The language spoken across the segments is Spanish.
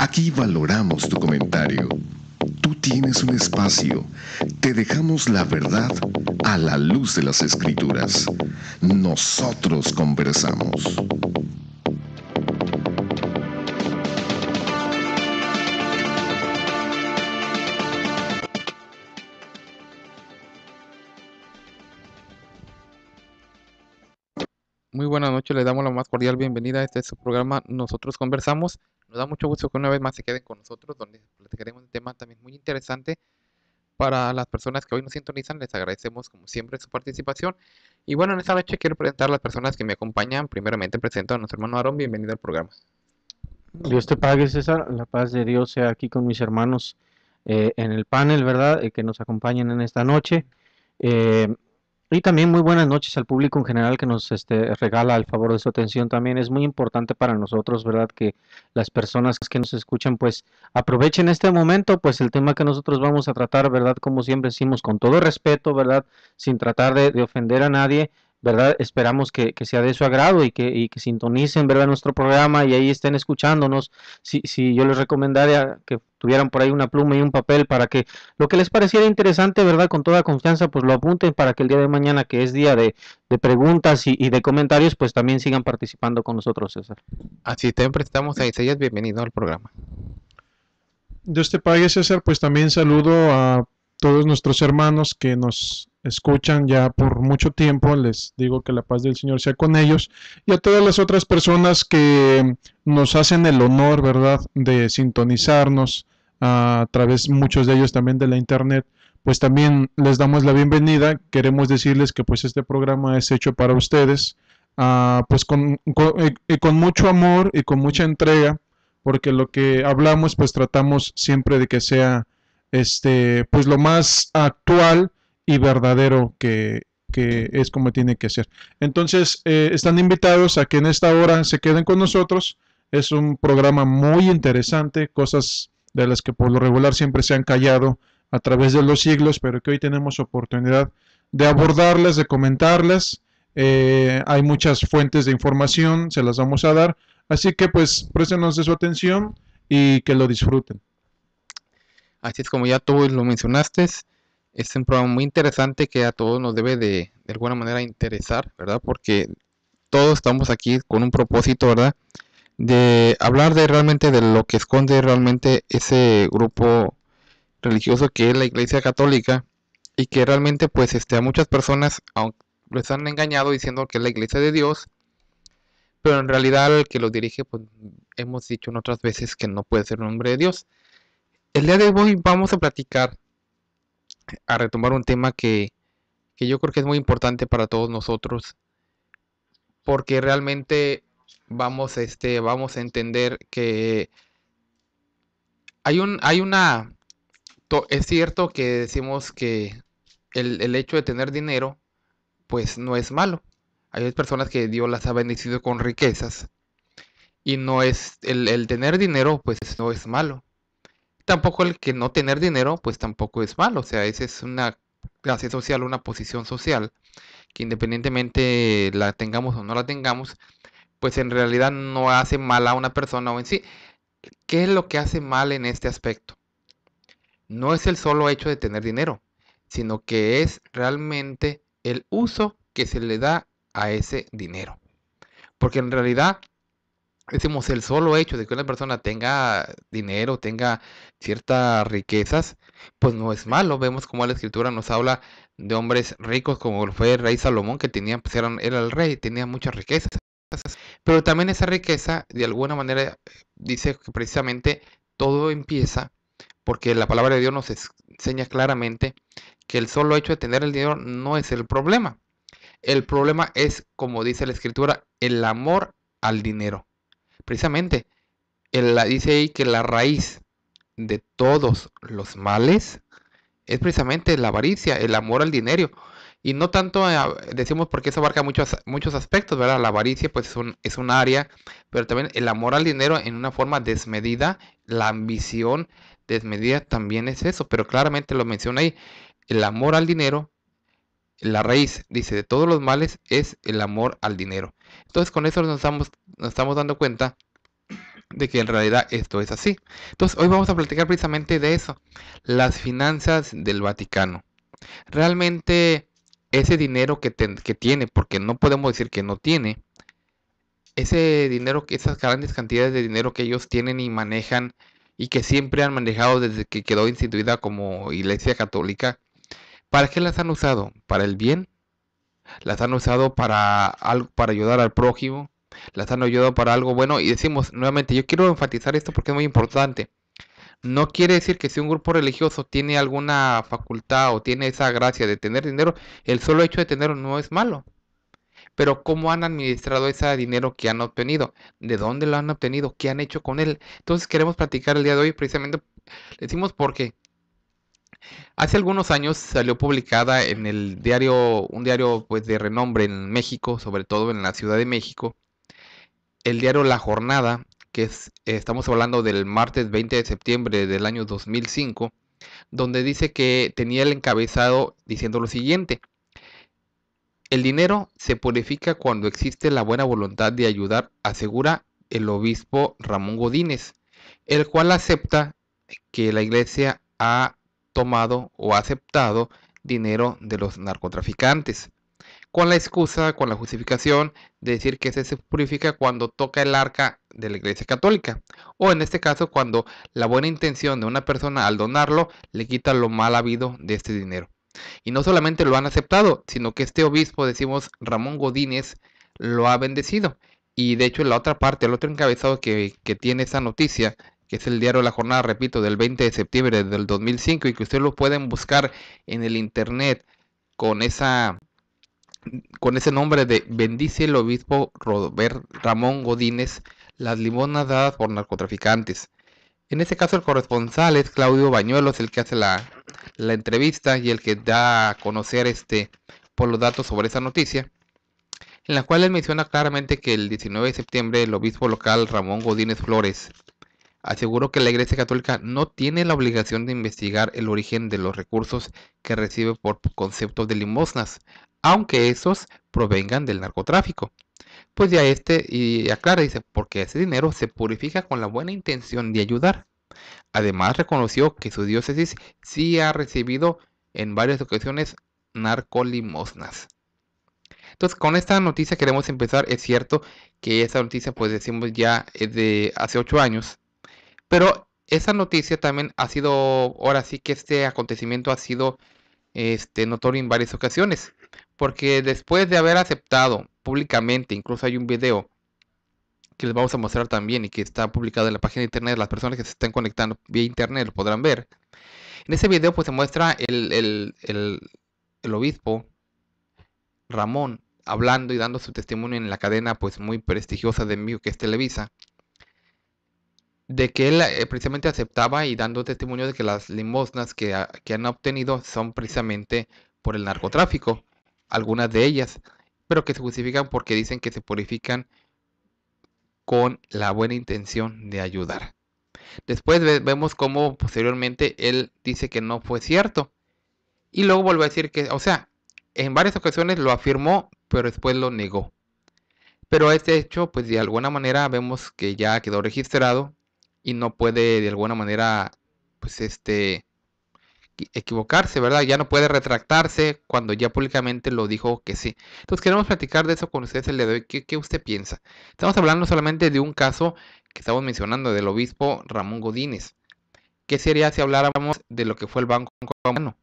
Aquí valoramos tu comentario. Tú tienes un espacio. Te dejamos la verdad a la luz de las Escrituras. Nosotros conversamos. Muy buenas noches, les damos la más cordial bienvenida a este su programa Nosotros Conversamos. Nos da mucho gusto que una vez más se queden con nosotros, donde platicaremos un tema también muy interesante para las personas que hoy nos sintonizan. Les agradecemos como siempre su participación. Y bueno, en esta noche quiero presentar a las personas que me acompañan. Primeramente presento a nuestro hermano Aarón, bienvenido al programa. Dios te pague, César. La paz de Dios sea aquí con mis hermanos en el panel, ¿verdad? Que nos acompañen en esta noche. Eh, y también muy buenas noches al público en general que nos regala el favor de su atención. También es muy importante para nosotros, ¿verdad? Que las personas que nos escuchan pues aprovechen este momento, pues el tema que nosotros vamos a tratar, ¿verdad? Como siempre decimos, con todo respeto, ¿verdad? Sin tratar de ofender a nadie, ¿verdad? Esperamos que sea de su agrado y que sintonicen, ¿verdad? Nuestro programa y ahí estén escuchándonos. Si yo les recomendaría que tuvieran por ahí una pluma y un papel para que lo que les pareciera interesante, ¿verdad? Con toda confianza, pues lo apunten para que el día de mañana, que es día de preguntas y de comentarios, pues también sigan participando con nosotros, César. Así también presentamos a Isaías, bienvenido al programa. Dios te pague, César. Pues también saludo a todos nuestros hermanos que nos escuchan ya por mucho tiempo. Les digo que la paz del Señor sea con ellos. Y a todas las otras personas que nos hacen el honor, ¿verdad?, de sintonizarnos a través, muchos de ellos también de la internet. Pues también les damos la bienvenida. Queremos decirles que pues este programa es hecho para ustedes, pues con mucho amor y con mucha entrega, porque lo que hablamos pues tratamos siempre de que sea pues lo más actual y verdadero que es como tiene que ser. Entonces están invitados a que en esta hora se queden con nosotros. Es un programa muy interesante, cosas de las que por lo regular siempre se han callado a través de los siglos, pero que hoy tenemos oportunidad de abordarlas, de comentarlas. Hay muchas fuentes de información, se las vamos a dar. Así que pues préstenos de su atención y que lo disfruten. Así es como ya tú lo mencionaste, es un programa muy interesante que a todos nos debe de alguna manera interesar, ¿verdad? Porque todos estamos aquí con un propósito, ¿verdad? De hablar de realmente de lo que esconde realmente ese grupo religioso que es la Iglesia Católica, y que realmente pues a muchas personas aunque les han engañado diciendo que es la Iglesia de Dios, pero en realidad el que los dirige pues hemos dicho en otras veces que no puede ser un hombre de Dios. El día de hoy vamos a platicar, a retomar un tema que yo creo que es muy importante para todos nosotros, porque realmente vamos a entender que hay una, es cierto que decimos que el hecho de tener dinero, pues no es malo. Hay personas que Dios las ha bendecido con riquezas y no es, el tener dinero, pues no es malo. Tampoco el que no tener dinero, pues tampoco es malo. O sea, esa es una clase social, una posición social, que independientemente la tengamos o no la tengamos, pues en realidad no hace mal a una persona o en sí. ¿Qué es lo que hace mal en este aspecto? No es el solo hecho de tener dinero, sino que es realmente el uso que se le da a ese dinero. Porque en realidad, decimos, el solo hecho de que una persona tenga dinero, tenga ciertas riquezas, pues no es malo. Vemos como la escritura nos habla de hombres ricos como fue el rey Salomón, que tenía, pues era el rey, tenía muchas riquezas. Pero también esa riqueza, de alguna manera, dice que precisamente todo empieza porque la palabra de Dios nos enseña claramente que el solo hecho de tener el dinero no es el problema. El problema es, como dice la escritura, el amor al dinero. Precisamente, dice ahí que la raíz de todos los males es precisamente la avaricia, el amor al dinero. Y no tanto, decimos porque eso abarca muchos aspectos, ¿verdad? La avaricia pues es un área, pero también el amor al dinero en una forma desmedida, la ambición desmedida también es eso, pero claramente lo menciona ahí, el amor al dinero, la raíz, dice, de todos los males es el amor al dinero. Entonces con eso nos estamos dando cuenta de que en realidad esto es así. Entonces, hoy vamos a platicar precisamente de eso, las finanzas del Vaticano. Realmente, ese dinero que tiene, porque no podemos decir que no tiene, ese dinero, esas grandes cantidades de dinero que ellos tienen y manejan y que siempre han manejado desde que quedó instituida como Iglesia Católica, ¿para qué las han usado? ¿Para el bien? ¿Las han usado para algo, para ayudar al prójimo? ¿Las han ayudado para algo bueno? Y decimos nuevamente, yo quiero enfatizar esto porque es muy importante. No quiere decir que si un grupo religioso tiene alguna facultad o tiene esa gracia de tener dinero, el solo hecho de tenerlo no es malo. Pero ¿cómo han administrado ese dinero que han obtenido? ¿De dónde lo han obtenido? ¿Qué han hecho con él? Entonces queremos platicar el día de hoy precisamente, decimos porque hace algunos años salió publicada en el diario, un diario pues de renombre en México, sobre todo en la Ciudad de México, el diario La Jornada, que es, estamos hablando del martes 20 de septiembre del año 2005, donde dice que tenía el encabezado diciendo lo siguiente: el dinero se purifica cuando existe la buena voluntad de ayudar, asegura el obispo Ramón Godínez, el cual acepta que la iglesia ha tomado o aceptado dinero de los narcotraficantes, con la excusa, con la justificación de decir que se purifica cuando toca el arca de la iglesia católica, o en este caso cuando la buena intención de una persona al donarlo le quita lo mal habido de este dinero. Y no solamente lo han aceptado, sino que este obispo, decimos Ramón Godínez, lo ha bendecido. Y de hecho, en la otra parte, el otro encabezado que tiene esa noticia, que es el diario La Jornada, repito, del 20 de septiembre del 2005, y que ustedes lo pueden buscar en el internet con con ese nombre de bendice el obispo Robert Ramón Godínez las limosnas dadas por narcotraficantes. En este caso el corresponsal es Claudio Bañuelos, el que hace la entrevista y el que da a conocer por los datos sobre esa noticia, en la cual él menciona claramente que el 19 de septiembre el obispo local Ramón Godínez Flores aseguró que la Iglesia Católica no tiene la obligación de investigar el origen de los recursos que recibe por conceptos de limosnas, aunque esos provengan del narcotráfico. Pues ya y aclara, dice, porque ese dinero se purifica con la buena intención de ayudar. Además reconoció que su diócesis sí ha recibido en varias ocasiones narcolimosnas. Entonces, con esta noticia queremos empezar. Es cierto que esa noticia, pues decimos ya es de hace 8 años, pero esa noticia también ha sido, ahora sí que este acontecimiento ha sido notorio en varias ocasiones, porque después de haber aceptado públicamente, incluso hay un video que les vamos a mostrar también y que está publicado en la página de internet, las personas que se están conectando vía internet lo podrán ver. En ese video pues se muestra el obispo Ramón hablando y dando su testimonio en la cadena pues muy prestigiosa de México, que es Televisa, de que él precisamente aceptaba y dando testimonio de que las limosnas que han obtenido son precisamente por el narcotráfico, algunas de ellas, pero que se justifican porque dicen que se purifican con la buena intención de ayudar. Después vemos cómo posteriormente él dice que no fue cierto. Y luego vuelve a decir que, o sea, en varias ocasiones lo afirmó, pero después lo negó. Pero este hecho, pues de alguna manera vemos que ya quedó registrado y no puede de alguna manera, pues equivocarse, ¿verdad? Ya no puede retractarse cuando ya públicamente lo dijo que sí. Entonces queremos platicar de eso con ustedes el día de hoy. ¿Qué usted piensa? Estamos hablando solamente de un caso que estamos mencionando del obispo Ramón Godínez. ¿Qué sería si habláramos de lo que fue el Banco Romano?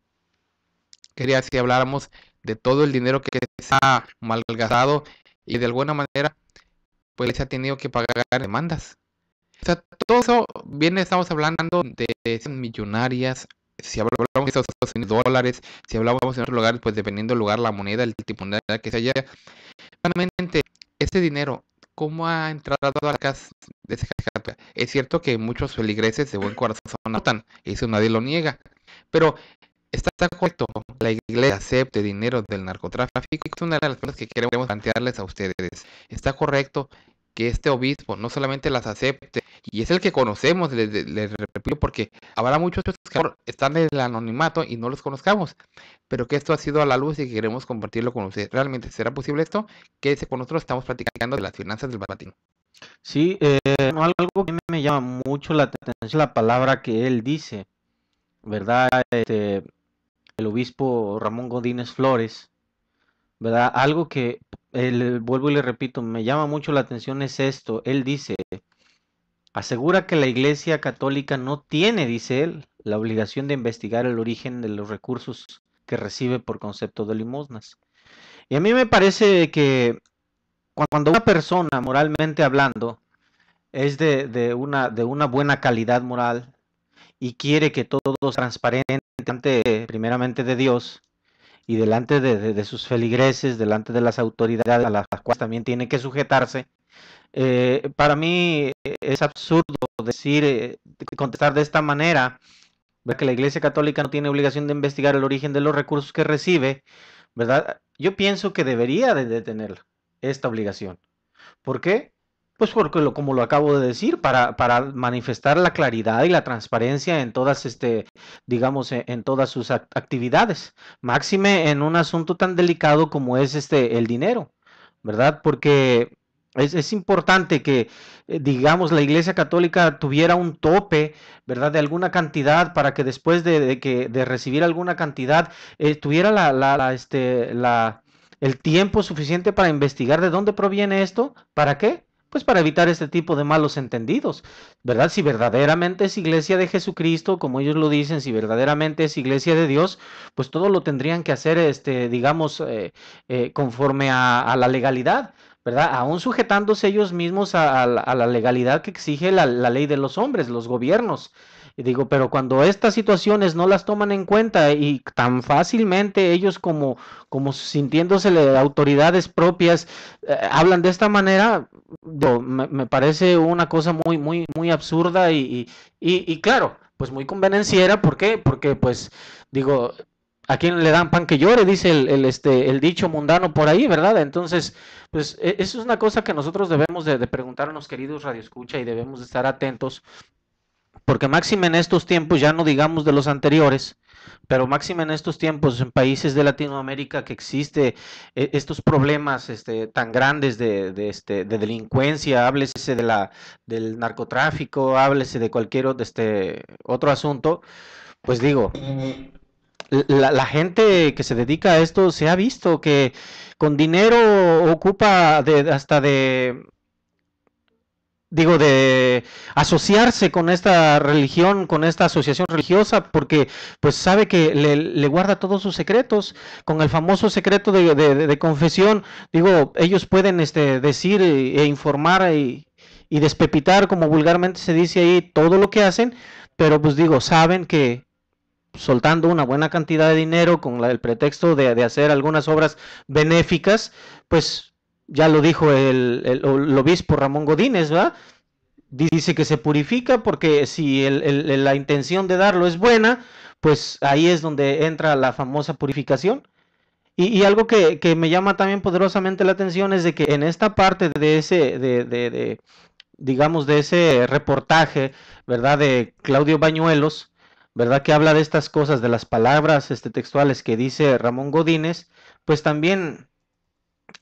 ¿Qué sería si habláramos de todo el dinero que se ha malgastado y de alguna manera pues se ha tenido que pagar demandas? O sea, todo eso estamos hablando de millonarias. Si hablamos de esos dólares, si hablamos en otros lugares, pues dependiendo del lugar, la moneda, el tipo de moneda que se haya. Realmente, este dinero, ¿cómo ha entrado a la casa de ese católica? Es cierto que muchos feligreses de buen corazón notan, eso nadie lo niega, pero está correcto, la iglesia acepte dinero del narcotráfico, es una de las cosas que queremos plantearles a ustedes. Está correcto que este obispo no solamente las acepte, y es el que conocemos, les repito, porque habrá muchos que están en el anonimato y no los conozcamos, pero que esto ha sido a la luz y que queremos compartirlo con ustedes. ¿Realmente será posible esto? Quédese con nosotros, estamos platicando de las finanzas del Vaticano. Sí, no, algo que me llama mucho la atención es la palabra que él dice, ¿verdad? El obispo Ramón Godínez Flores, ¿verdad? Algo que, vuelvo y le repito, me llama mucho la atención es esto. Él dice, asegura que la Iglesia Católica no tiene, dice él, la obligación de investigar el origen de los recursos que recibe por concepto de limosnas. Y a mí me parece que cuando una persona, moralmente hablando, es de una buena calidad moral y quiere que todo sea transparente primeramente de Dios y delante de sus feligreses, delante de las autoridades a las cuales también tiene que sujetarse, para mí es absurdo decir, contestar de esta manera, que la Iglesia Católica no tiene obligación de investigar el origen de los recursos que recibe, ¿verdad? Yo pienso que debería de tener esta obligación. ¿Por qué? Pues porque como lo acabo de decir, para manifestar la claridad y la transparencia en todas, digamos, en todas sus actividades. Máxime en un asunto tan delicado como es el dinero, ¿verdad? Porque es importante que, digamos, la Iglesia Católica tuviera un tope, ¿verdad? De alguna cantidad para que después de recibir alguna cantidad, tuviera el tiempo suficiente para investigar de dónde proviene esto. ¿Para qué? Pues para evitar este tipo de malos entendidos, ¿verdad? Si verdaderamente es iglesia de Jesucristo, como ellos lo dicen, si verdaderamente es iglesia de Dios, pues todo lo tendrían que hacer, digamos, conforme a la legalidad, ¿verdad? Aún sujetándose ellos mismos a la legalidad que exige la ley de los hombres, los gobiernos. Y digo, pero cuando estas situaciones no las toman en cuenta y tan fácilmente ellos como sintiéndose autoridades propias, hablan de esta manera, me parece una cosa muy absurda y claro, pues muy convenenciera. ¿Por qué? Porque pues digo, a quién le dan pan que llore, dice el dicho mundano por ahí, ¿verdad? Entonces, pues eso es una cosa que nosotros debemos de preguntarnos, queridos radioescucha, y debemos de estar atentos, porque máxime en estos tiempos, ya no digamos de los anteriores, pero máxime en estos tiempos en países de Latinoamérica que existe estos problemas tan grandes de delincuencia, háblese del narcotráfico, háblese de cualquier otro asunto, pues digo, la gente que se dedica a esto se ha visto que con dinero ocupa hasta de asociarse con esta religión, con esta asociación religiosa, porque pues sabe que le guarda todos sus secretos, con el famoso secreto de confesión. Digo, ellos pueden decir e informar y despepitar, como vulgarmente se dice ahí, todo lo que hacen, pero pues digo, saben que soltando una buena cantidad de dinero con el pretexto de hacer algunas obras benéficas, pues ya lo dijo el obispo Ramón Godínez, ¿verdad? Dice que se purifica porque si la intención de darlo es buena, pues ahí es donde entra la famosa purificación. Y algo que me llama también poderosamente la atención es de que en esta parte de ese, digamos, de ese reportaje, ¿verdad? De Claudio Bañuelos, ¿verdad? Que habla de estas cosas, de las palabras textuales que dice Ramón Godínez, pues también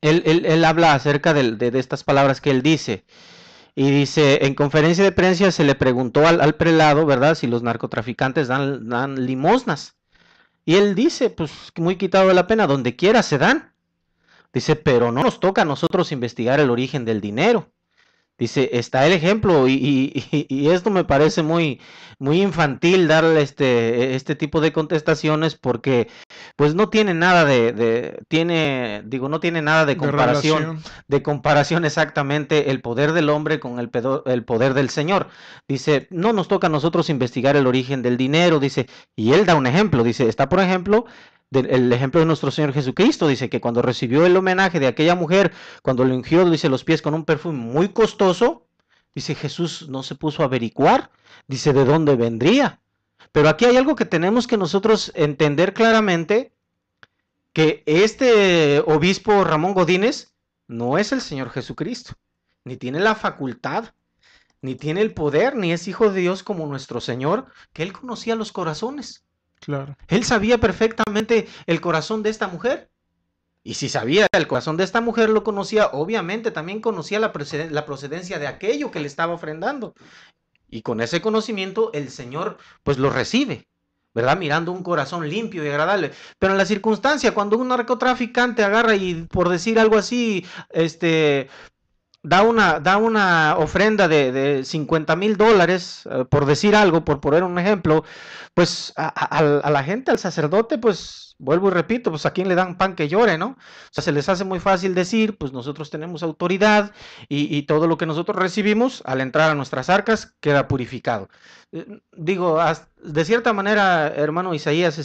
él habla acerca de estas palabras que él dice. Y dice, en conferencia de prensa se le preguntó al prelado, ¿verdad? Si los narcotraficantes dan limosnas. Y él dice, pues muy quitado de la pena, donde quiera se dan. Dice, pero no nos toca a nosotros investigar el origen del dinero. Dice, está el ejemplo y esto me parece muy infantil darle este tipo de contestaciones porque pues no tiene nada no tiene nada De relación. de comparación exactamente el poder del hombre con el poder del Señor. Dice, no nos toca a nosotros investigar el origen del dinero, dice, y él da un ejemplo, dice, está por ejemplo el ejemplo de nuestro Señor Jesucristo, dice que cuando recibió el homenaje de aquella mujer, cuando le ungió, dice, los pies con un perfume muy costoso, dice, Jesús no se puso a averiguar, dice, de dónde vendría. Pero aquí hay algo que tenemos que nosotros entender claramente, que este obispo Ramón Godínez no es el Señor Jesucristo, ni tiene la facultad, ni tiene el poder, ni es hijo de Dios como nuestro Señor, que él conocía los corazones. Claro. Él sabía perfectamente el corazón de esta mujer. Y si sabía el corazón de esta mujer, lo conocía, obviamente también conocía la procedencia de aquello que le estaba ofrendando. Y con ese conocimiento el Señor pues lo recibe, ¿verdad? Mirando un corazón limpio y agradable. Pero en la circunstancia, cuando un narcotraficante agarra y, por decir algo así, da una ofrenda de $50,000, por decir algo, por poner un ejemplo, pues a la gente, al sacerdote, pues vuelvo y repito, pues a quién le dan pan que llore, ¿no? O sea, se les hace muy fácil decir, pues nosotros tenemos autoridad y todo lo que nosotros recibimos al entrar a nuestras arcas queda purificado. Digo, de cierta manera, hermano Isaías,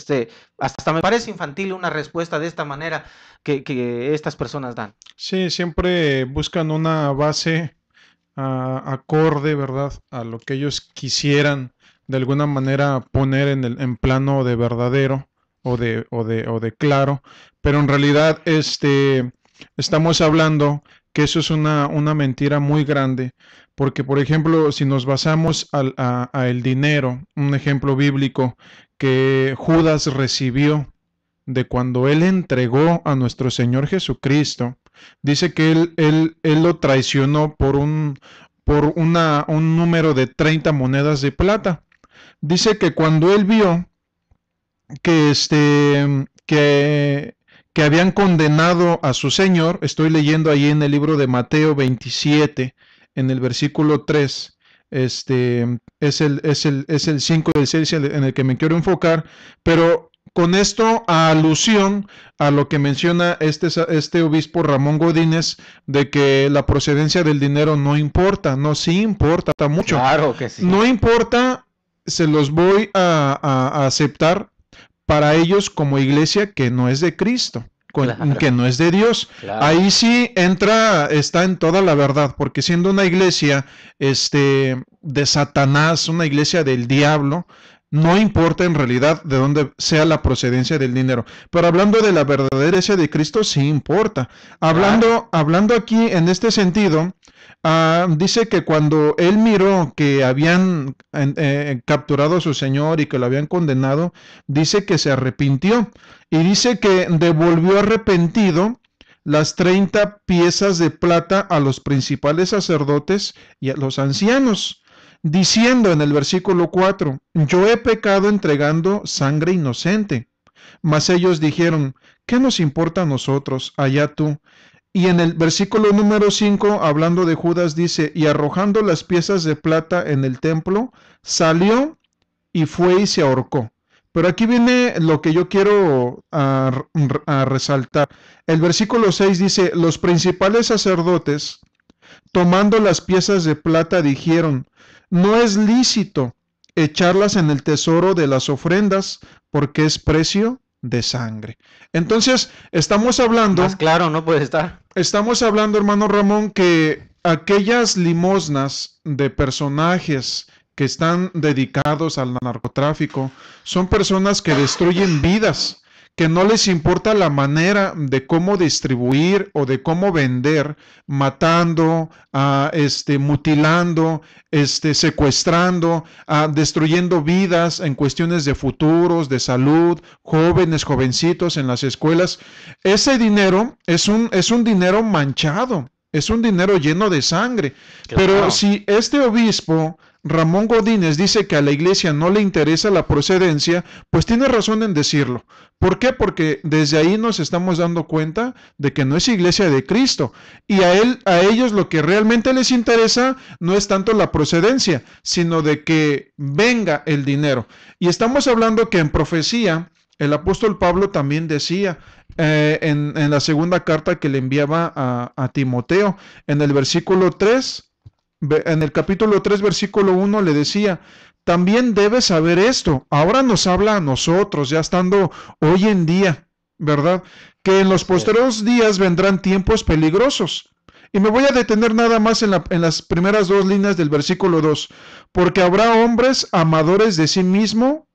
hasta me parece infantil una respuesta de esta manera que estas personas dan. Sí, siempre buscan una base acorde, ¿verdad? A lo que ellos quisieran de alguna manera poner en plano de verdadero o de claro, pero en realidad estamos hablando que eso es una mentira muy grande, porque por ejemplo, si nos basamos a el dinero, un ejemplo bíblico que Judas recibió de cuando él entregó a nuestro Señor Jesucristo, dice que él lo traicionó por un número de 30 monedas de plata. Dice que cuando él vio que que habían condenado a su Señor, estoy leyendo ahí en el libro de Mateo 27, en el versículo 3, es el 5 y el 6 en el que me quiero enfocar, pero con esto a alusión a lo que menciona este obispo Ramón Godínez, de que la procedencia del dinero no importa. No, sí importa mucho. Claro que sí. No importa, se los voy a aceptar para ellos como iglesia que no es de Cristo, claro, que no es de Dios. Claro. Ahí sí está en toda la verdad, porque siendo una iglesia de Satanás, una iglesia del diablo, no importa en realidad de dónde sea la procedencia del dinero. Pero hablando de la verdadera iglesia de Cristo, sí importa. Hablando aquí en este sentido, dice que cuando él miró que habían capturado a su Señor y que lo habían condenado, dice que se arrepintió. Y dice que devolvió arrepentido las 30 piezas de plata a los principales sacerdotes y a los ancianos, diciendo en el versículo 4, yo he pecado entregando sangre inocente. Mas ellos dijeron, ¿qué nos importa a nosotros? Allá tú. Y en el versículo número 5, hablando de Judas, dice, y arrojando las piezas de plata en el templo, salió y fue y se ahorcó. Pero aquí viene lo que yo quiero resaltar. El versículo 6 dice, los principales sacerdotes, tomando las piezas de plata, dijeron, no es lícito echarlas en el tesoro de las ofrendas, porque es precio de sangre. Entonces, estamos hablando... Más claro, no puede estar. Estamos hablando, hermano Ramón, que aquellas limosnas de personajes que están dedicados al narcotráfico son personas que destruyen vidas, que no les importa la manera de cómo distribuir o de cómo vender, matando, mutilando, secuestrando, destruyendo vidas en cuestiones de futuros, de salud, jóvenes, jovencitos en las escuelas. Ese dinero es un dinero manchado, es un dinero lleno de sangre. Claro. Pero si este obispo Ramón Godínez dice que a la iglesia no le interesa la procedencia, pues tiene razón en decirlo. ¿Por qué? Porque desde ahí nos estamos dando cuenta de que no es iglesia de Cristo. Y a ellos lo que realmente les interesa no es tanto la procedencia, sino de que venga el dinero. Y estamos hablando que en profecía, el apóstol Pablo también decía, en la segunda carta que le enviaba a Timoteo, en el versículo 3, en el capítulo 3, versículo 1, le decía, también debes saber esto. Ahora nos habla a nosotros, ya estando hoy en día, ¿verdad? Que en los posteriores días vendrán tiempos peligrosos. Y me voy a detener nada más en las primeras 2 líneas del versículo 2. Porque habrá hombres amadores de sí mismo,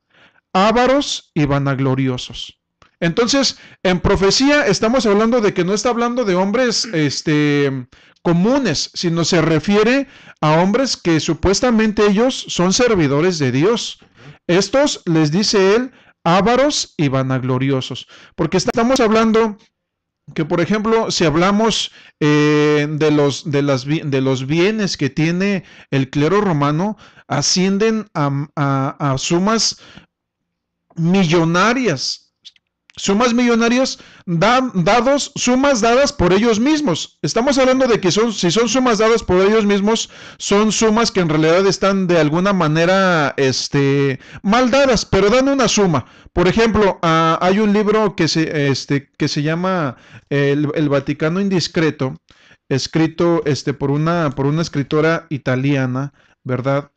ávaros y vanagloriosos. Entonces, en profecía estamos hablando de que no está hablando de hombres comunes, sino se refiere a hombres que supuestamente ellos son servidores de Dios. Estos, les dice él, ávaros y vanagloriosos, porque estamos hablando que, por ejemplo, si hablamos de los bienes que tiene el clero romano, ascienden a sumas millonarias. Sumas millonarias sumas dadas por ellos mismos. Estamos hablando de que si son sumas dadas por ellos mismos, son sumas que en realidad están de alguna manera mal dadas, pero dan una suma. Por ejemplo, hay un libro que se llama El Vaticano Indiscreto, escrito por una escritora italiana, ¿verdad?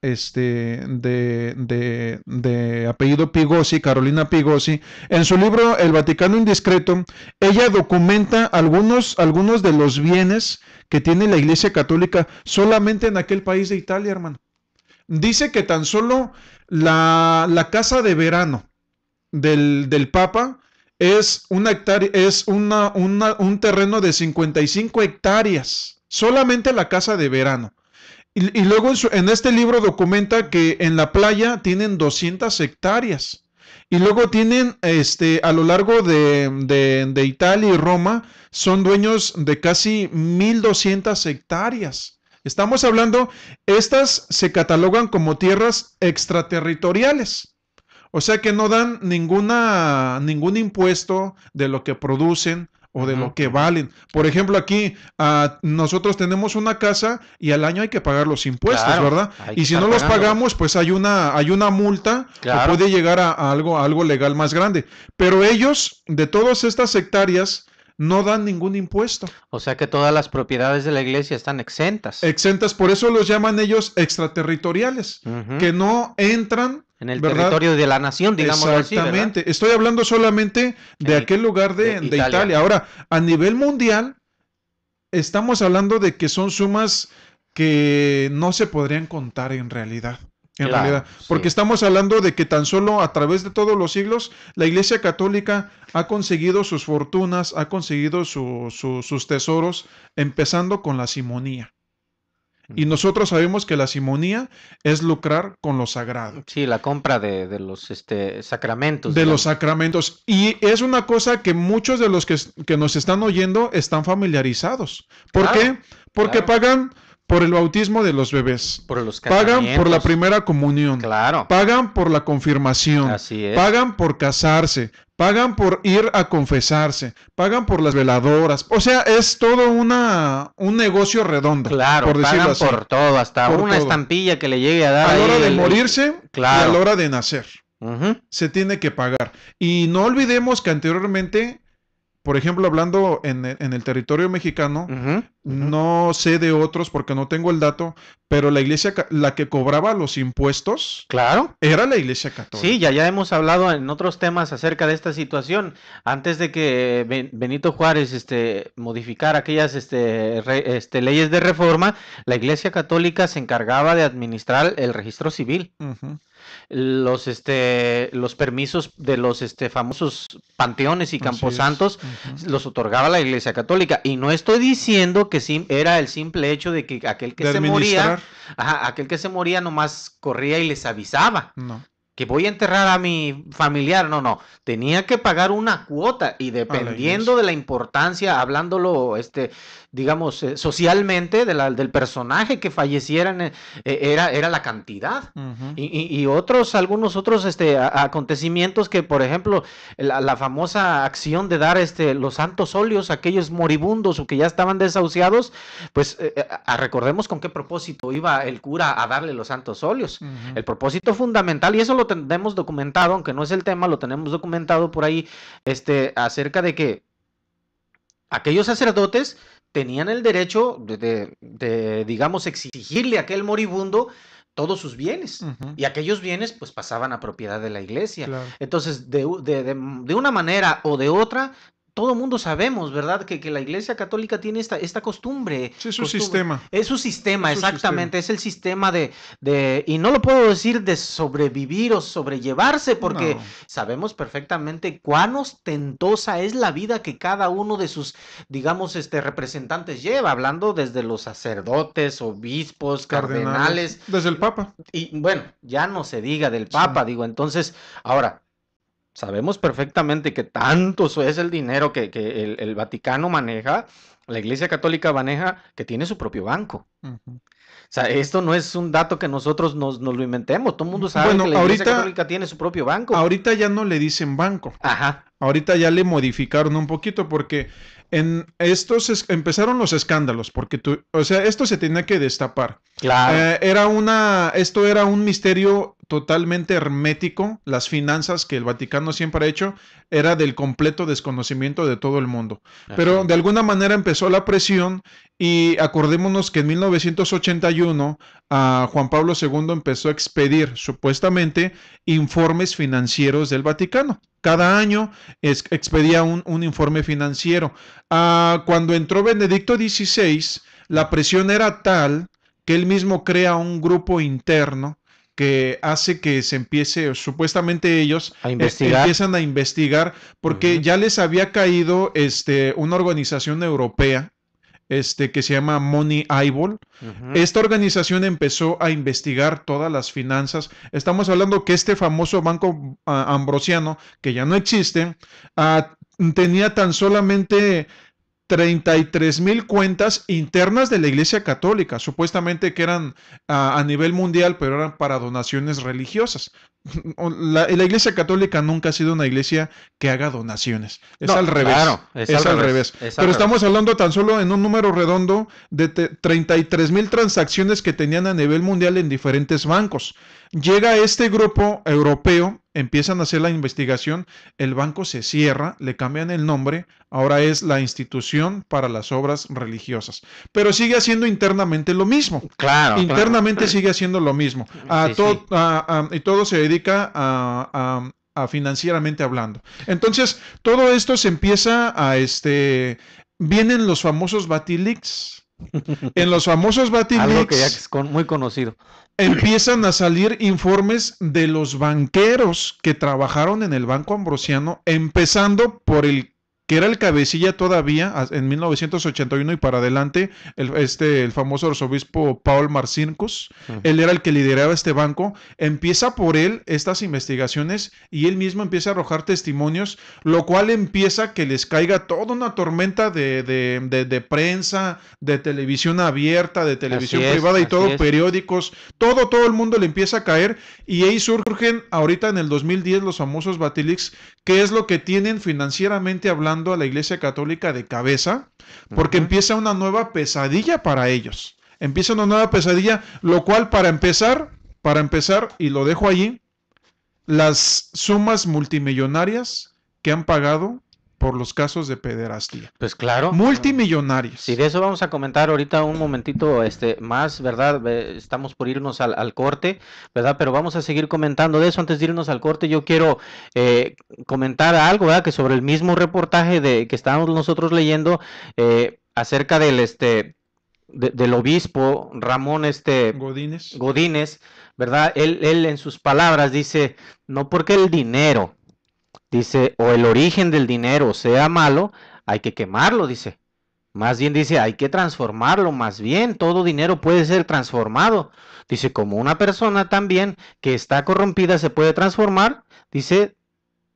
De apellido Pigosi, Carolina Pigosi. En su libro El Vaticano Indiscreto, ella documenta algunos de los bienes que tiene la Iglesia Católica solamente en aquel país de Italia, hermano. Dice que tan solo la casa de verano del Papa es un terreno de 55 hectáreas. Solamente la casa de verano. Y luego en este libro documenta que en la playa tienen 200 hectáreas. Y luego tienen, a lo largo de Italia y Roma, son dueños de casi 1,200 hectáreas. Estamos hablando, estas se catalogan como tierras extraterritoriales. O sea que no dan ningún impuesto de lo que producen o de lo que valen. Por ejemplo, aquí nosotros tenemos una casa y al año hay que pagar los impuestos, Claro, ¿verdad? Y si no los pagamos, pues hay una multa Claro. que puede llegar a algo legal más grande. Pero ellos, de todas estas hectáreas, no dan ningún impuesto. O sea que todas las propiedades de la iglesia están exentas. Exentas, por eso los llaman ellos extraterritoriales, Ujú. que no entran En el ¿verdad? territorio de la nación, digamos así, Exactamente. ¿verdad? Estoy hablando solamente de En aquel lugar de Italia. Italia. Ahora, a nivel mundial, estamos hablando de que son sumas que no se podrían contar en realidad. En Claro, realidad, porque sí. estamos hablando de que tan solo a través de todos los siglos, la Iglesia Católica ha conseguido sus fortunas, ha conseguido sus tesoros, empezando con la simonía. Y nosotros sabemos que la simonía es lucrar con lo sagrado. Sí, la compra de los sacramentos. De digamos. los sacramentos. Y es una cosa que muchos de los que nos están oyendo están familiarizados. ¿Por Claro, qué? Porque claro. pagan por el bautismo de los bebés. Por los Pagan por la casamientos. primera comunión. Claro. Pagan por la confirmación. Así es. Pagan por casarse. Pagan por ir a confesarse. Pagan por las veladoras. O sea, es todo un negocio redondo. Claro, por decirlo pagan así. por todo, hasta Por una todo. estampilla que le llegue a dar A la ahí hora de morirse Claro. y a la hora de nacer. Ujú. Se tiene que pagar. Y no olvidemos que anteriormente, por ejemplo, hablando en el territorio mexicano, Ujú. no sé de otros porque no tengo el dato, pero la iglesia, la que cobraba los impuestos, Claro. era la iglesia católica. Sí, ya hemos hablado en otros temas acerca de esta situación. Antes de que Benito Juárez modificara aquellas leyes de reforma, la Iglesia Católica se encargaba de administrar el registro civil, Ujú. los permisos de los famosos panteones y Así camposantos es. Ujú. los otorgaba la Iglesia Católica. Y no estoy diciendo que era el simple hecho de que aquel que De se moría, administrar, aquel que se moría nomás corría y les avisaba no. que voy a enterrar a mi familiar. No, tenía que pagar una cuota y dependiendo iglesia. de la importancia, hablándolo, digamos, socialmente del personaje que fallecieran, era la cantidad. Ujú. Y algunos otros acontecimientos que, por ejemplo, la famosa acción de dar los santos óleos a aquellos moribundos o que ya estaban desahuciados, pues recordemos con qué propósito iba el cura a darle los santos óleos. Ujú. El propósito fundamental, y eso lo tenemos documentado, aunque no es el tema, lo tenemos documentado por ahí, acerca de que aquellos sacerdotes tenían el derecho de, digamos, exigirle a aquel moribundo todos sus bienes. Ujú. Y aquellos bienes, pues, pasaban a propiedad de la iglesia. Claro. Entonces, de una manera o de otra, todo mundo sabemos, ¿verdad? Que la Iglesia Católica tiene esta costumbre. Sí, es su sistema. Es su sistema, Es su exactamente. Es el sistema y no lo puedo decir de sobrevivir o sobrellevarse, porque No. sabemos perfectamente cuán ostentosa es la vida que cada uno de sus, digamos, representantes lleva, hablando desde los sacerdotes, obispos, cardenales. Desde el Papa. Y bueno, ya no se diga del Papa, Sí. digo, entonces, ahora, Sabemos perfectamente que tanto es el dinero que el Vaticano maneja, la Iglesia Católica maneja, que tiene su propio banco. Ujú. O sea, esto no es un dato que nosotros nos lo inventemos. Todo el mundo sabe Bueno, que la Iglesia Católica tiene su propio banco. ahorita ya no le dicen banco. Ajá. Ahorita ya le modificaron un poquito porque en estos empezaron los escándalos, porque o sea, esto se tenía que destapar. Claro. Esto era un misterio totalmente hermético. Las finanzas que el Vaticano siempre ha hecho era del completo desconocimiento de todo el mundo. Pero de alguna manera empezó la presión y acordémonos que en 1981 Juan Pablo II empezó a expedir supuestamente informes financieros del Vaticano. Cada año expedía un informe financiero. Cuando entró Benedicto XVI, la presión era tal que él mismo crea un grupo interno que hace que se empiece, supuestamente ellos empiezan a investigar, porque ya les había caído una organización europea que se llama Money Eyeball. Esta organización empezó a investigar todas las finanzas. Estamos hablando que este famoso banco ambrosiano, que ya no existe, tenía tan solamente 33,000 cuentas internas de la Iglesia Católica, supuestamente que eran a nivel mundial, pero eran para donaciones religiosas. La Iglesia Católica nunca ha sido una iglesia que haga donaciones. Es al revés. Claro, es al revés. Pero estamos hablando tan solo en un número redondo de 33,000 transacciones que tenían a nivel mundial en diferentes bancos. Llega este grupo europeo, empiezan a hacer la investigación, el banco se cierra, le cambian el nombre, ahora es la Institución para las Obras Religiosas. Pero sigue haciendo internamente lo mismo. Claro. Internamente sigue haciendo lo mismo. Y todo se dedica a financieramente hablando. Entonces, todo esto se empieza vienen los famosos Batilix. En los famosos Batilix, algo que ya es muy conocido, empiezan a salir informes de los banqueros que trabajaron en el Banco Ambrosiano, empezando por el que era el cabecilla todavía en 1981 y para adelante, el famoso arzobispo Paul Marcinkus. Él era el que lideraba este banco. Empieza por él estas investigaciones y él mismo empieza a arrojar testimonios, lo cual empieza que les caiga toda una tormenta de prensa, de televisión abierta, de televisión privada y todo, periódicos, todo el mundo le empieza a caer y ahí surgen ahorita en el 2010 los famosos Batilix, que es lo que tienen financieramente hablando a la Iglesia Católica de cabeza, porque empieza una nueva pesadilla para ellos. Empieza una nueva pesadilla, lo cual para empezar, y lo dejo allí, las sumas multimillonarias que han pagado por los casos de pederastía. Pues claro. Multimillonarios. Sí, de eso vamos a comentar ahorita un momentito más, ¿verdad? Estamos por irnos al corte, ¿verdad? Pero vamos a seguir comentando de eso. Antes de irnos al corte, yo quiero comentar algo, ¿verdad? Que sobre el mismo reportaje que estábamos nosotros leyendo acerca del obispo Ramón Godínez, ¿verdad? Él en sus palabras dice, no porque el dinero, dice, o el origen del dinero sea malo, hay que quemarlo, dice. Más bien dice, hay que transformarlo, más bien, todo dinero puede ser transformado. Dice, como una persona también que está corrompida se puede transformar, dice,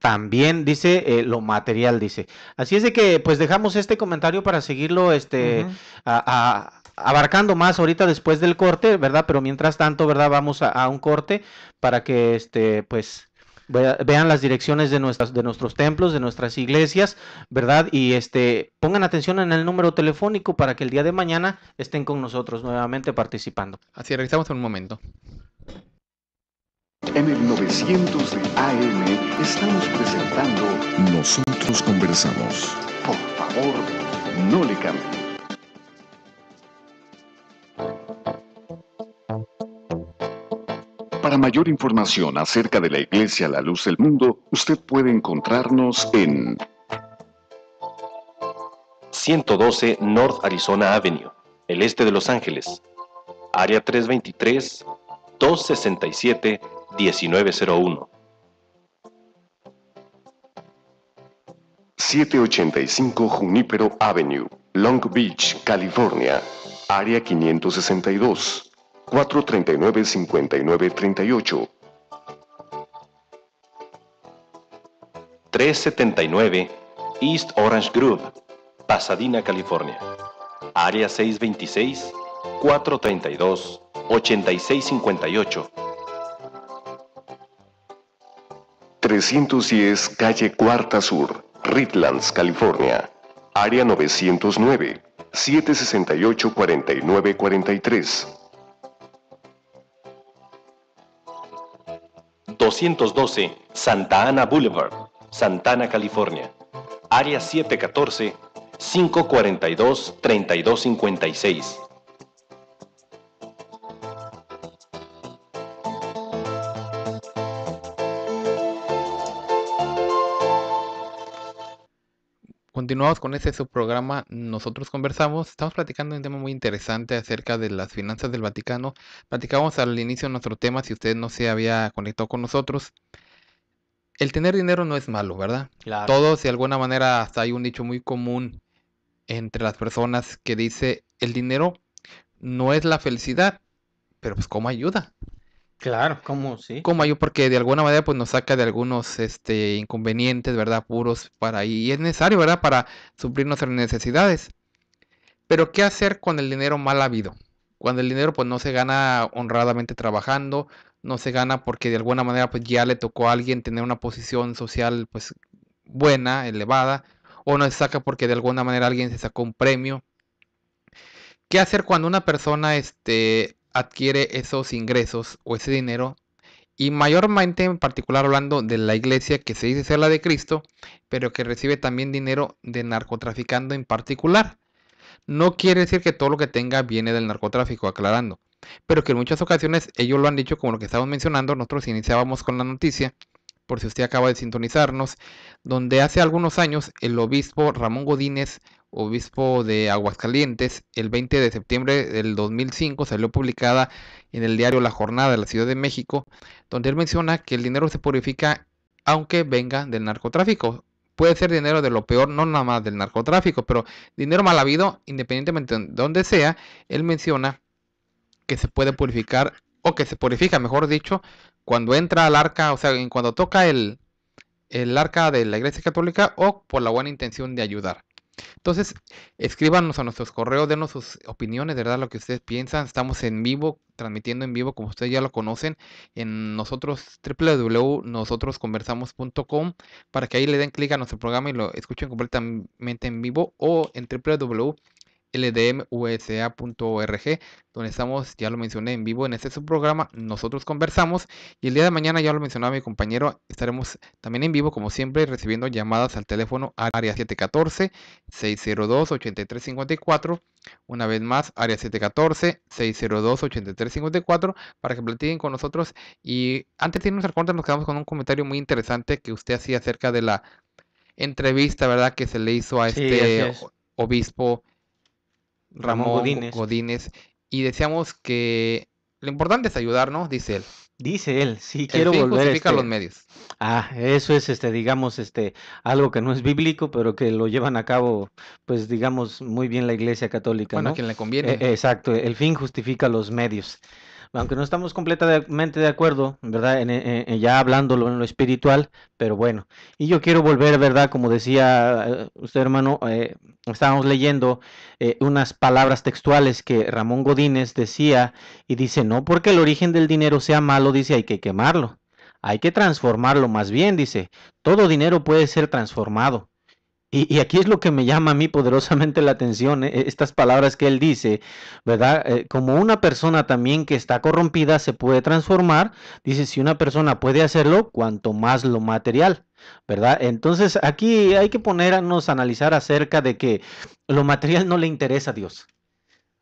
también dice lo material, dice. Así es de que, pues dejamos este comentario para seguirlo, abarcando más ahorita después del corte, ¿verdad? Pero mientras tanto, ¿verdad? Vamos a un corte para que, pues, vean las direcciones de nuestros templos, de nuestras iglesias, ¿verdad? Y pongan atención en el número telefónico para que el día de mañana estén con nosotros nuevamente participando. Así, regresamos en un momento. En el 900 de AM estamos presentando Nosotros Conversamos. Por favor, no le cambie. Para mayor información acerca de la Iglesia La Luz del Mundo, usted puede encontrarnos en 112 North Arizona Avenue, el este de Los Ángeles, área 323-267-1901. 785 Junípero Avenue, Long Beach, California, área 562. 439-5938. 379 East Orange Grove, Pasadena, California. Área 626-432-8658. 310 Calle Cuarta Sur, Redlands, California. Área 909-768-4943. 212 Santa Ana Boulevard, Santana, California. Área 714-542-3256. Continuamos con este subprograma. Nosotros conversamos, estamos platicando un tema muy interesante acerca de las finanzas del Vaticano. Platicamos al inicio de nuestro tema, si usted no se había conectado con nosotros. El tener dinero no es malo, ¿verdad? Claro. Todos, de alguna manera, hasta hay un dicho muy común entre las personas que dice, el dinero no es la felicidad, pero pues ¿cómo ayuda? Claro, ¿cómo? Sí. ¿Cómo ayuda? Porque de alguna manera pues nos saca de algunos inconvenientes, ¿verdad? Apuros y es necesario, ¿verdad? Para suplir nuestras necesidades. Pero ¿qué hacer con el dinero mal habido? Cuando el dinero pues no se gana honradamente trabajando, no se gana porque de alguna manera pues ya le tocó a alguien tener una posición social pues buena, elevada, o no se saca porque de alguna manera alguien se sacó un premio. ¿Qué hacer cuando una persona adquiere esos ingresos o ese dinero? Y mayormente, en particular hablando de la iglesia que se dice ser la de Cristo, pero que recibe también dinero de narcotraficando en particular. No quiere decir que todo lo que tenga viene del narcotráfico, aclarando, pero que en muchas ocasiones ellos lo han dicho, como lo que estamos mencionando. Nosotros iniciábamos con la noticia, por si usted acaba de sintonizarnos, donde hace algunos años el obispo Ramón Godínez, obispo de Aguascalientes, el 20 de septiembre del 2005 salió publicada en el diario La Jornada de la Ciudad de México, donde él menciona que el dinero se purifica aunque venga del narcotráfico. Puede ser dinero de lo peor, no nada más del narcotráfico, pero dinero mal habido, independientemente de donde sea. Él menciona que se puede purificar, o que se purifica, mejor dicho, cuando entra al arca, o sea, cuando toca el arca de la Iglesia Católica, o por la buena intención de ayudar. Entonces, escríbanos a nuestros correos, denos sus opiniones, de verdad, lo que ustedes piensan. Estamos en vivo, transmitiendo en vivo, como ustedes ya lo conocen, en nosotros, www.nosotrosconversamos.com, para que ahí le den clic a nuestro programa y lo escuchen completamente en vivo, o en www.ldmusa.org, donde estamos, ya lo mencioné, en vivo en este subprograma, Nosotros Conversamos. Y el día de mañana, ya lo mencionaba mi compañero, estaremos también en vivo, como siempre, recibiendo llamadas al teléfono área 714-602-8354. Una vez más, área 714-602-8354, para que platiquen con nosotros. Y antes de irnos al corte, nos quedamos con un comentario muy interesante que usted hacía acerca de la entrevista, ¿verdad?, que se le hizo a Sí, así es. obispo Ramón Godínez, y decíamos que lo importante es ayudar, ¿no? Dice él. Dice él, sí, El quiero fin volver justifica los medios. eso es digamos, algo que no es bíblico, pero que lo llevan a cabo, pues digamos, muy bien la Iglesia Católica, Bueno, a ¿no? quien le conviene. Exacto, el fin justifica los medios. Aunque no estamos completamente de acuerdo, ¿verdad? Ya hablándolo en lo espiritual, pero bueno. Y yo quiero volver, ¿verdad? Como decía usted, hermano, estábamos leyendo unas palabras textuales que Ramón Godínez decía, y dice, no porque el origen del dinero sea malo, dice, hay que quemarlo, hay que transformarlo más bien, dice, todo dinero puede ser transformado. Y aquí es lo que me llama a mí poderosamente la atención, estas palabras que él dice, ¿verdad? Como una persona también que está corrompida se puede transformar, dice, si una persona puede hacerlo, cuanto más lo material, ¿verdad? Entonces aquí hay que ponernos a analizar acerca de que lo material no le interesa a Dios.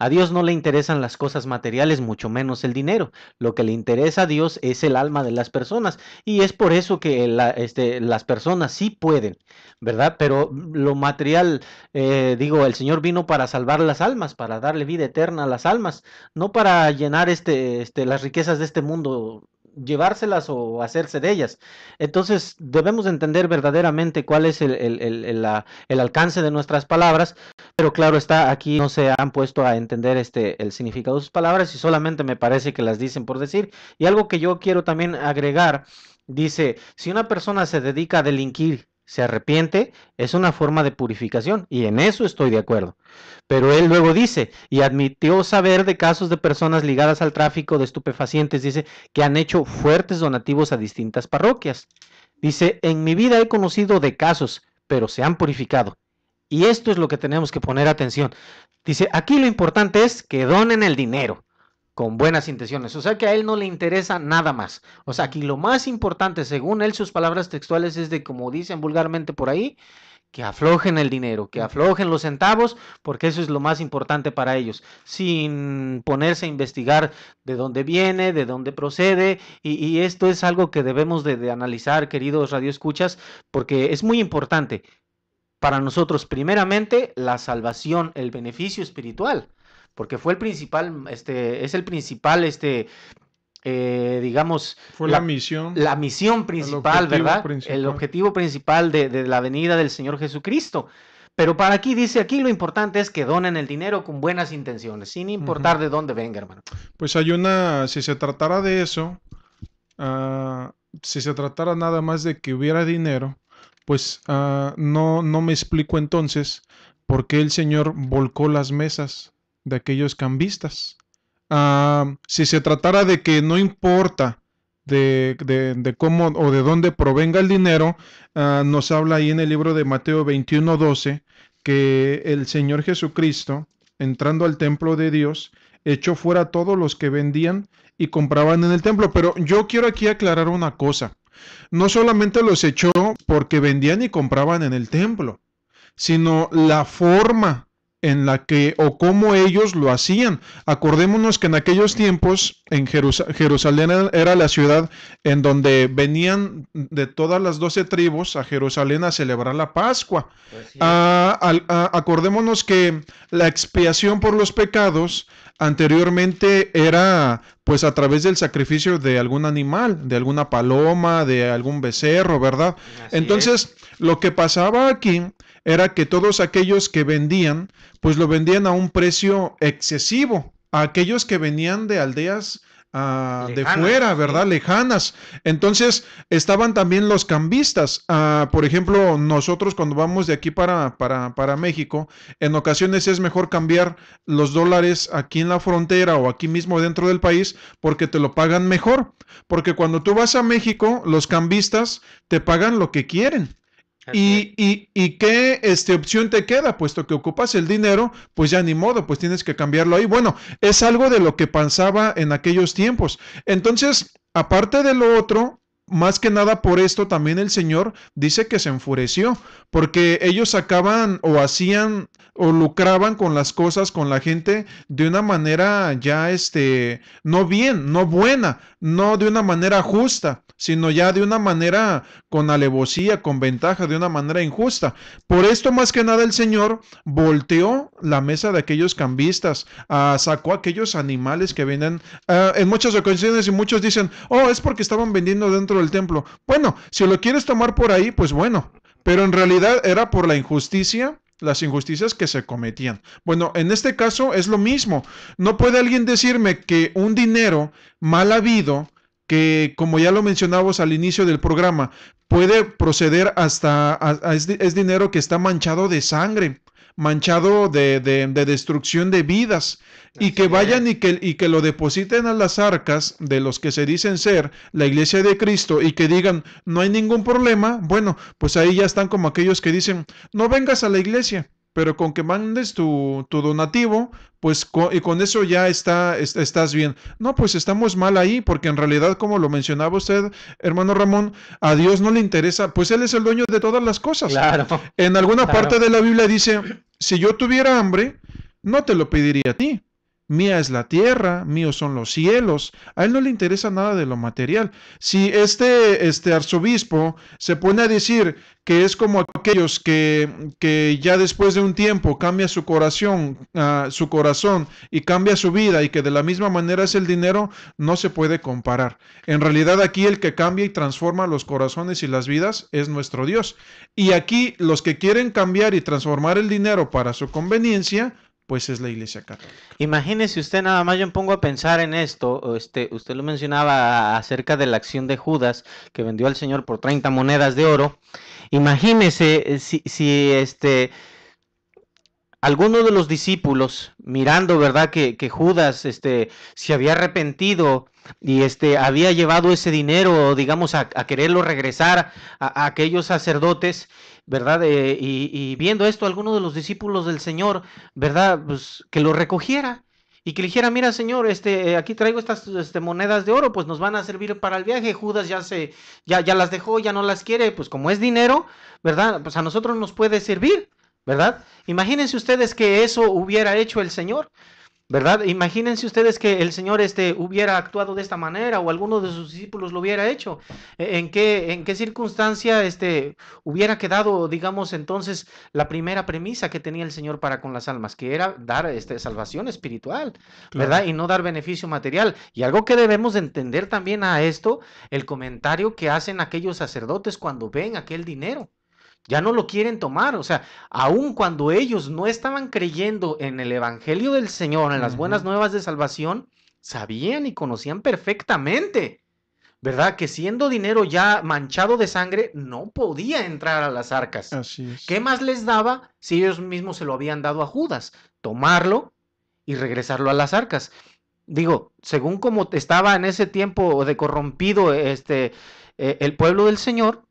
A Dios no le interesan las cosas materiales, mucho menos el dinero. Lo que le interesa a Dios es el alma de las personas. Y es por eso que las personas sí pueden, ¿verdad? Pero lo material, el Señor vino para salvar las almas, para darle vida eterna a las almas, no para llenar las riquezas de este mundo, llevárselas o hacerse de ellas. Entonces debemos entender verdaderamente cuál es el alcance de nuestras palabras. Pero claro está, aquí no se han puesto a entender el significado de sus palabras y solamente me parece que las dicen por decir. Y algo que yo quiero también agregar, dice, si una persona se dedica a delinquir, se arrepiente, es una forma de purificación, y en eso estoy de acuerdo. Pero él luego dice, y admitió saber de casos de personas ligadas al tráfico de estupefacientes, dice, que han hecho fuertes donativos a distintas parroquias. Dice, en mi vida he conocido de casos, pero se han purificado. Y esto es lo que tenemos que poner atención. Dice, aquí lo importante es que donen el dinero con buenas intenciones. O sea que a él no le interesa nada más. O sea, aquí lo más importante, según él, sus palabras textuales es de, como dicen vulgarmente por ahí, que aflojen el dinero, que aflojen los centavos, porque eso es lo más importante para ellos, sin ponerse a investigar de dónde viene, de dónde procede, y esto es algo que debemos de analizar, queridos radioescuchas, porque es muy importante para nosotros, primeramente, la salvación, el beneficio espiritual, porque fue el principal, es el principal, digamos, Fue la misión. la misión principal, ¿verdad? El objetivo principal de la venida del Señor Jesucristo. Pero para aquí dice, aquí lo importante es que donen el dinero con buenas intenciones, sin importar de dónde venga, hermano. Pues hay si se tratara de eso, si se tratara nada más de que hubiera dinero, pues no me explico entonces por qué el Señor volcó las mesas de aquellos cambistas. Si se tratara de que no importa de cómo o de dónde provenga el dinero, nos habla ahí en el libro de Mateo 21:12 que el Señor Jesucristo, entrando al templo de Dios, echó fuera a todos los que vendían y compraban en el templo. Pero yo quiero aquí aclarar una cosa. No solamente los echó porque vendían y compraban en el templo, sino la forma en la que o cómo ellos lo hacían. Acordémonos que en aquellos tiempos en Jerusalén era la ciudad en donde venían de todas las 12 tribus a Jerusalén a celebrar la Pascua. Acordémonos que la expiación por los pecados anteriormente era pues a través del sacrificio de algún animal, de alguna paloma, de algún becerro, ¿verdad? Entonces, lo que pasaba aquí era que todos aquellos que vendían, pues lo vendían a un precio excesivo, a aquellos que venían de aldeas de fuera, ¿verdad? Sí. Lejanas. Entonces, estaban también los cambistas. Por ejemplo, nosotros cuando vamos de aquí para México, en ocasiones es mejor cambiar los dólares aquí en la frontera o aquí mismo dentro del país porque te lo pagan mejor. Porque cuando tú vas a México, los cambistas te pagan lo que quieren. ¿Y qué opción te queda? Puesto que ocupas el dinero, pues ya ni modo, pues tienes que cambiarlo ahí. Bueno, es algo de lo que pasaba en aquellos tiempos. Entonces, aparte de lo otro, más que nada por esto también el Señor dice que se enfureció, porque ellos sacaban o hacían o lucraban con las cosas, con la gente, de una manera ya no bien, no buena, no de una manera justa, sino ya de una manera con alevosía, con ventaja, de una manera injusta. Por esto más que nada el Señor volteó la mesa de aquellos cambistas, sacó aquellos animales que venden en muchas ocasiones, y muchos dicen, oh, es porque estaban vendiendo dentro del templo. Bueno, si lo quieres tomar por ahí, pues bueno, pero en realidad era por la injusticia, las injusticias que se cometían. Bueno, en este caso es lo mismo. No puede alguien decirme que un dinero mal habido, que como ya lo mencionábamos al inicio del programa, puede proceder es dinero que está manchado de sangre, manchado de destrucción de vidas, y que vayan y que lo depositen a las arcas de los que se dicen ser la Iglesia de Cristo y que digan, no hay ningún problema. Bueno, pues ahí ya están como aquellos que dicen, no vengas a la iglesia, pero con que mandes tu donativo, pues y con eso ya estás bien. No, pues estamos mal ahí, porque en realidad, como lo mencionaba usted, hermano Ramón, a Dios no le interesa, pues Él es el dueño de todas las cosas. Claro. En alguna parte de la Biblia dice, si yo tuviera hambre, no te lo pediría a ti. Mía es la tierra, míos son los cielos. A él no le interesa nada de lo material. Si este arzobispo se pone a decir que es como aquellos que ya después de un tiempo cambia su corazón y cambia su vida, y que de la misma manera es el dinero, no se puede comparar. En realidad aquí el que cambia y transforma los corazones y las vidas es nuestro Dios. Y aquí los que quieren cambiar y transformar el dinero para su conveniencia, pues es la Iglesia Católica. Imagínese usted, nada más yo me pongo a pensar en esto, usted lo mencionaba acerca de la acción de Judas, que vendió al Señor por 30 monedas de oro. Imagínese si alguno de los discípulos, mirando, ¿verdad?, que Judas se había arrepentido y había llevado ese dinero, digamos, a quererlo regresar a aquellos sacerdotes, ¿verdad? Y viendo esto, alguno de los discípulos del Señor, ¿verdad?, pues que lo recogiera y que le dijera: mira, Señor, aquí traigo estas monedas de oro, pues nos van a servir para el viaje. Judas ya las dejó, ya no las quiere, pues como es dinero, ¿verdad?, pues a nosotros nos puede servir, ¿verdad? Imagínense ustedes que eso hubiera hecho el Señor, ¿verdad? Imagínense ustedes que el Señor hubiera actuado de esta manera, o alguno de sus discípulos lo hubiera hecho. ¿En qué circunstancia hubiera quedado, digamos, entonces la primera premisa que tenía el Señor para con las almas, que era dar salvación espiritual, ¿verdad? Claro. Y no dar beneficio material. Y algo que debemos de entender también a esto, el comentario que hacen aquellos sacerdotes cuando ven aquel dinero. Ya no lo quieren tomar, o sea, aun cuando ellos no estaban creyendo en el Evangelio del Señor, en las buenas nuevas de salvación, sabían y conocían perfectamente, ¿verdad?, que siendo dinero ya manchado de sangre, no podía entrar a las arcas. Así es. ¿Qué más les daba si ellos mismos se lo habían dado a Judas? Tomarlo y regresarlo a las arcas. Digo, según como estaba en ese tiempo de corrompido el pueblo del Señor,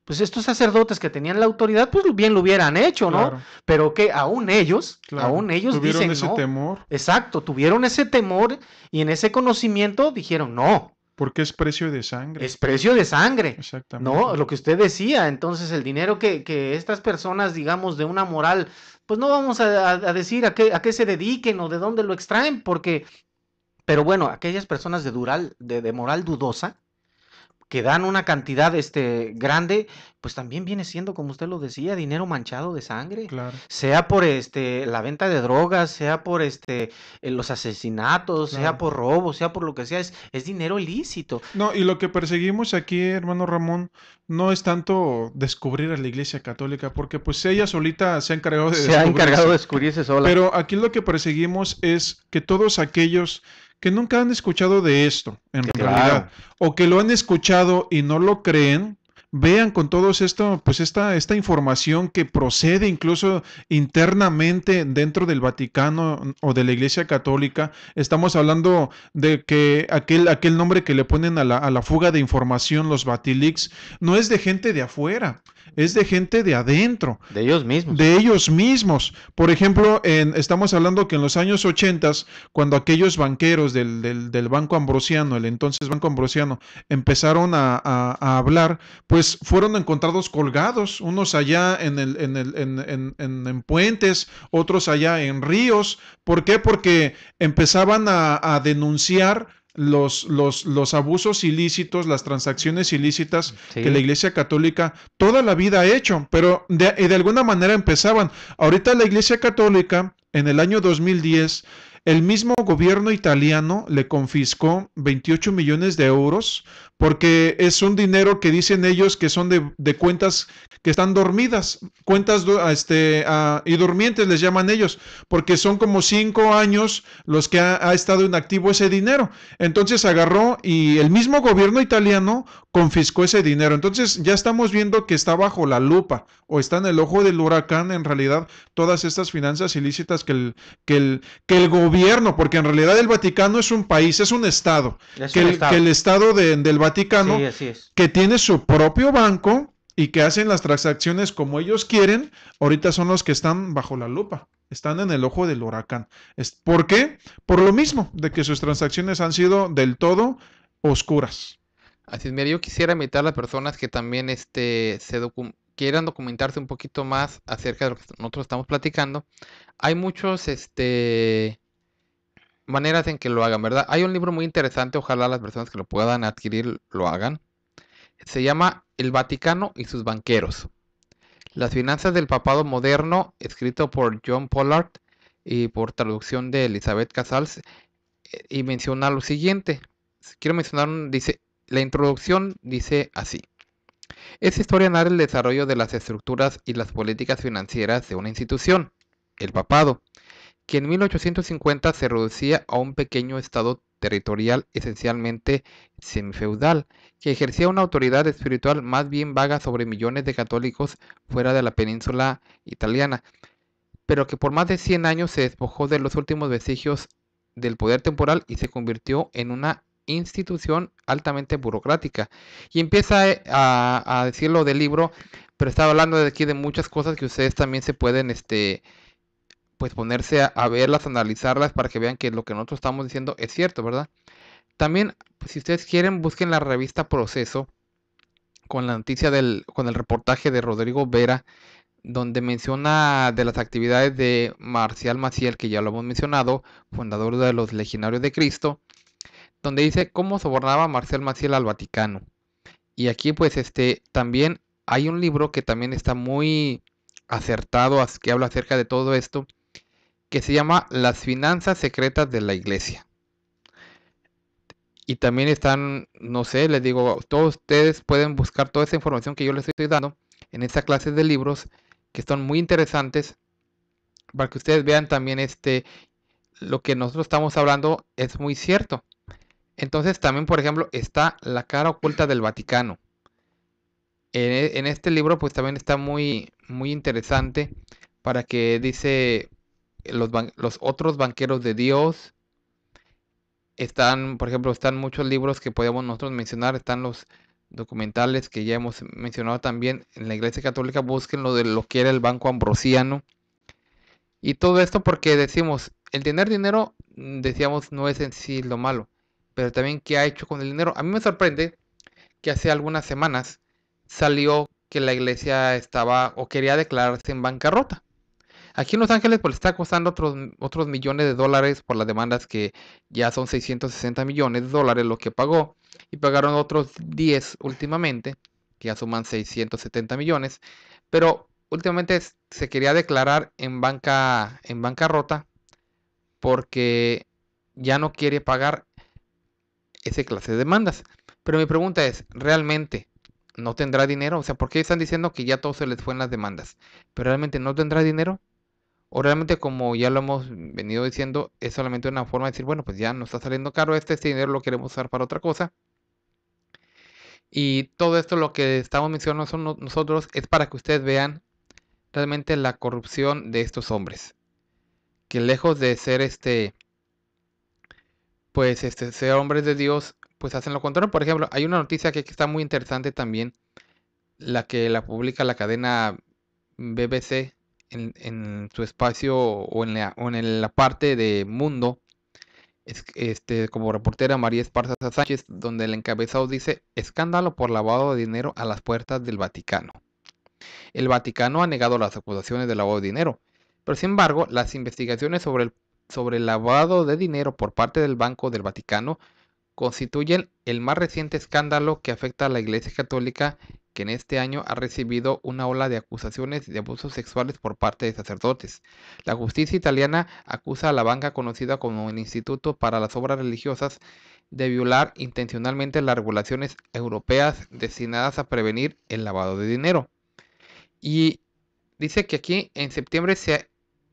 pues estos sacerdotes que tenían la autoridad, pues bien lo hubieran hecho, ¿no? Claro. Pero que aún ellos Tuvieron dicen, ese no. temor. Exacto, tuvieron ese temor y en ese conocimiento dijeron, no. Porque es precio de sangre. Es precio de sangre. Exactamente. No, lo que usted decía, entonces el dinero que estas personas, digamos, de una moral, pues no vamos a decir a qué se dediquen o de dónde lo extraen, pero bueno, aquellas personas de moral dudosa, que dan una cantidad grande, pues también viene siendo, como usted lo decía, dinero manchado de sangre. Claro. Sea por la venta de drogas, sea por los asesinatos, Claro. sea por robo, sea por lo que sea, es dinero ilícito. No, y lo que perseguimos aquí, hermano Ramón, no es tanto descubrir a la Iglesia Católica, porque pues ella solita se ha encargado de descubrirse sola. Pero aquí lo que perseguimos es que todos aquellos que nunca han escuchado de esto, en realidad, o que lo han escuchado y no lo creen, vean con todos esto, pues esta información que procede incluso internamente dentro del Vaticano o de la Iglesia Católica. Estamos hablando de que aquel nombre que le ponen a la fuga de información, los Batileaks, no es de gente de afuera, es de gente de adentro. De ellos mismos. De ellos mismos. Por ejemplo, estamos hablando que en los años 80, cuando aquellos banqueros del Banco Ambrosiano, el entonces Banco Ambrosiano, empezaron a hablar, pues fueron encontrados colgados, unos allá en puentes, otros allá en ríos. ¿Por qué? Porque empezaban a denunciar los abusos ilícitos, las transacciones ilícitas que la Iglesia Católica toda la vida ha hecho, pero de alguna manera empezaban. Ahorita la Iglesia Católica, en el año 2010, el mismo gobierno italiano le confiscó 28 millones de euros porque es un dinero que dicen ellos que son de cuentas que están dormidas, cuentas y durmientes les llaman ellos, porque son como 5 años los que ha estado inactivo ese dinero. Entonces agarró y el mismo gobierno italiano confiscó ese dinero. Entonces ya estamos viendo que está bajo la lupa o está en el ojo del huracán en realidad todas estas finanzas ilícitas que el gobierno, porque en realidad el Vaticano es un país, es un estado, que el estado del Vaticano, sí, así es, que tiene su propio banco y que hacen las transacciones como ellos quieren, ahorita son los que están bajo la lupa, están en el ojo del huracán. ¿Por qué? Por lo mismo, de que sus transacciones han sido del todo oscuras. Así es, mira, yo quisiera invitar a las personas que también quieran documentarse un poquito más acerca de lo que nosotros estamos platicando. Hay muchos maneras en que lo hagan, ¿verdad? Hay un libro muy interesante, ojalá las personas que lo puedan adquirir lo hagan. Se llama El Vaticano y sus banqueros. Las finanzas del papado moderno, escrito por John Pollard y por traducción de Elizabeth Casals, y menciona lo siguiente. Quiero mencionar, dice, la introducción dice así. Esta historia narra el desarrollo de las estructuras y las políticas financieras de una institución, el papado, que en 1850 se reducía a un pequeño estado territorial esencialmente semifeudal, que ejercía una autoridad espiritual más bien vaga sobre millones de católicos fuera de la península italiana, pero que por más de 100 años se despojó de los últimos vestigios del poder temporal y se convirtió en una institución altamente burocrática. Y empieza a decir lo del libro, pero estaba hablando de aquí de muchas cosas que ustedes también se pueden pues ponerse a verlas, analizarlas para que vean que lo que nosotros estamos diciendo es cierto, ¿verdad? También, pues, si ustedes quieren, busquen la revista Proceso con la noticia con el reportaje de Rodrigo Vera, donde menciona de las actividades de Marcial Maciel, que ya lo hemos mencionado, fundador de los Legionarios de Cristo, donde dice cómo sobornaba Marcial Maciel al Vaticano. Y aquí pues también hay un libro que también está muy acertado, que habla acerca de todo esto, que se llama Las finanzas secretas de la Iglesia. Y también están, no sé, les digo, todos ustedes pueden buscar toda esa información que yo les estoy dando en esta clase de libros, que son muy interesantes, para que ustedes vean también lo que nosotros estamos hablando es muy cierto. Entonces también, por ejemplo, está La cara oculta del Vaticano. En este libro pues también está muy, muy interesante, para que dice los otros banqueros de Dios. Están, por ejemplo, están muchos libros que podemos nosotros mencionar, están los documentales que ya hemos mencionado también en la Iglesia Católica. Busquen lo de lo que era el Banco Ambrosiano. Y todo esto porque decimos, el tener dinero, decíamos, no es en sí lo malo, pero también qué ha hecho con el dinero. A mí me sorprende que hace algunas semanas salió que la iglesia estaba o quería declararse en bancarrota. Aquí en Los Ángeles pues está costando otros millones de dólares por las demandas, que ya son 660 millones de dólares lo que pagó, y pagaron otros 10 últimamente, que ya suman 670 millones, pero últimamente se quería declarar en bancarrota porque ya no quiere pagar esa clase de demandas. Pero mi pregunta es, ¿realmente no tendrá dinero? O sea, ¿por qué están diciendo que ya todo se les fue en las demandas? ¿Pero realmente no tendrá dinero? ¿O realmente, como ya lo hemos venido diciendo, es solamente una forma de decir, bueno, pues ya nos está saliendo caro este dinero, lo queremos usar para otra cosa? Y todo esto lo que estamos mencionando nosotros es para que ustedes vean realmente la corrupción de estos hombres, que lejos de ser ser hombres de Dios, pues hacen lo contrario. Por ejemplo, hay una noticia que está muy interesante también, la que la publica la cadena BBC en su espacio, o en la parte de Mundo, como reportera María Esparza Sánchez, donde el encabezado dice: escándalo por lavado de dinero a las puertas del Vaticano. El Vaticano ha negado las acusaciones de lavado de dinero, pero sin embargo, las investigaciones sobre el lavado de dinero por parte del Banco del Vaticano constituyen el más reciente escándalo que afecta a la Iglesia Católica, que en este año ha recibido una ola de acusaciones de abusos sexuales por parte de sacerdotes. La justicia italiana acusa a la banca conocida como el Instituto para las Obras Religiosas de violar intencionalmente las regulaciones europeas destinadas a prevenir el lavado de dinero. Y dice que aquí en septiembre se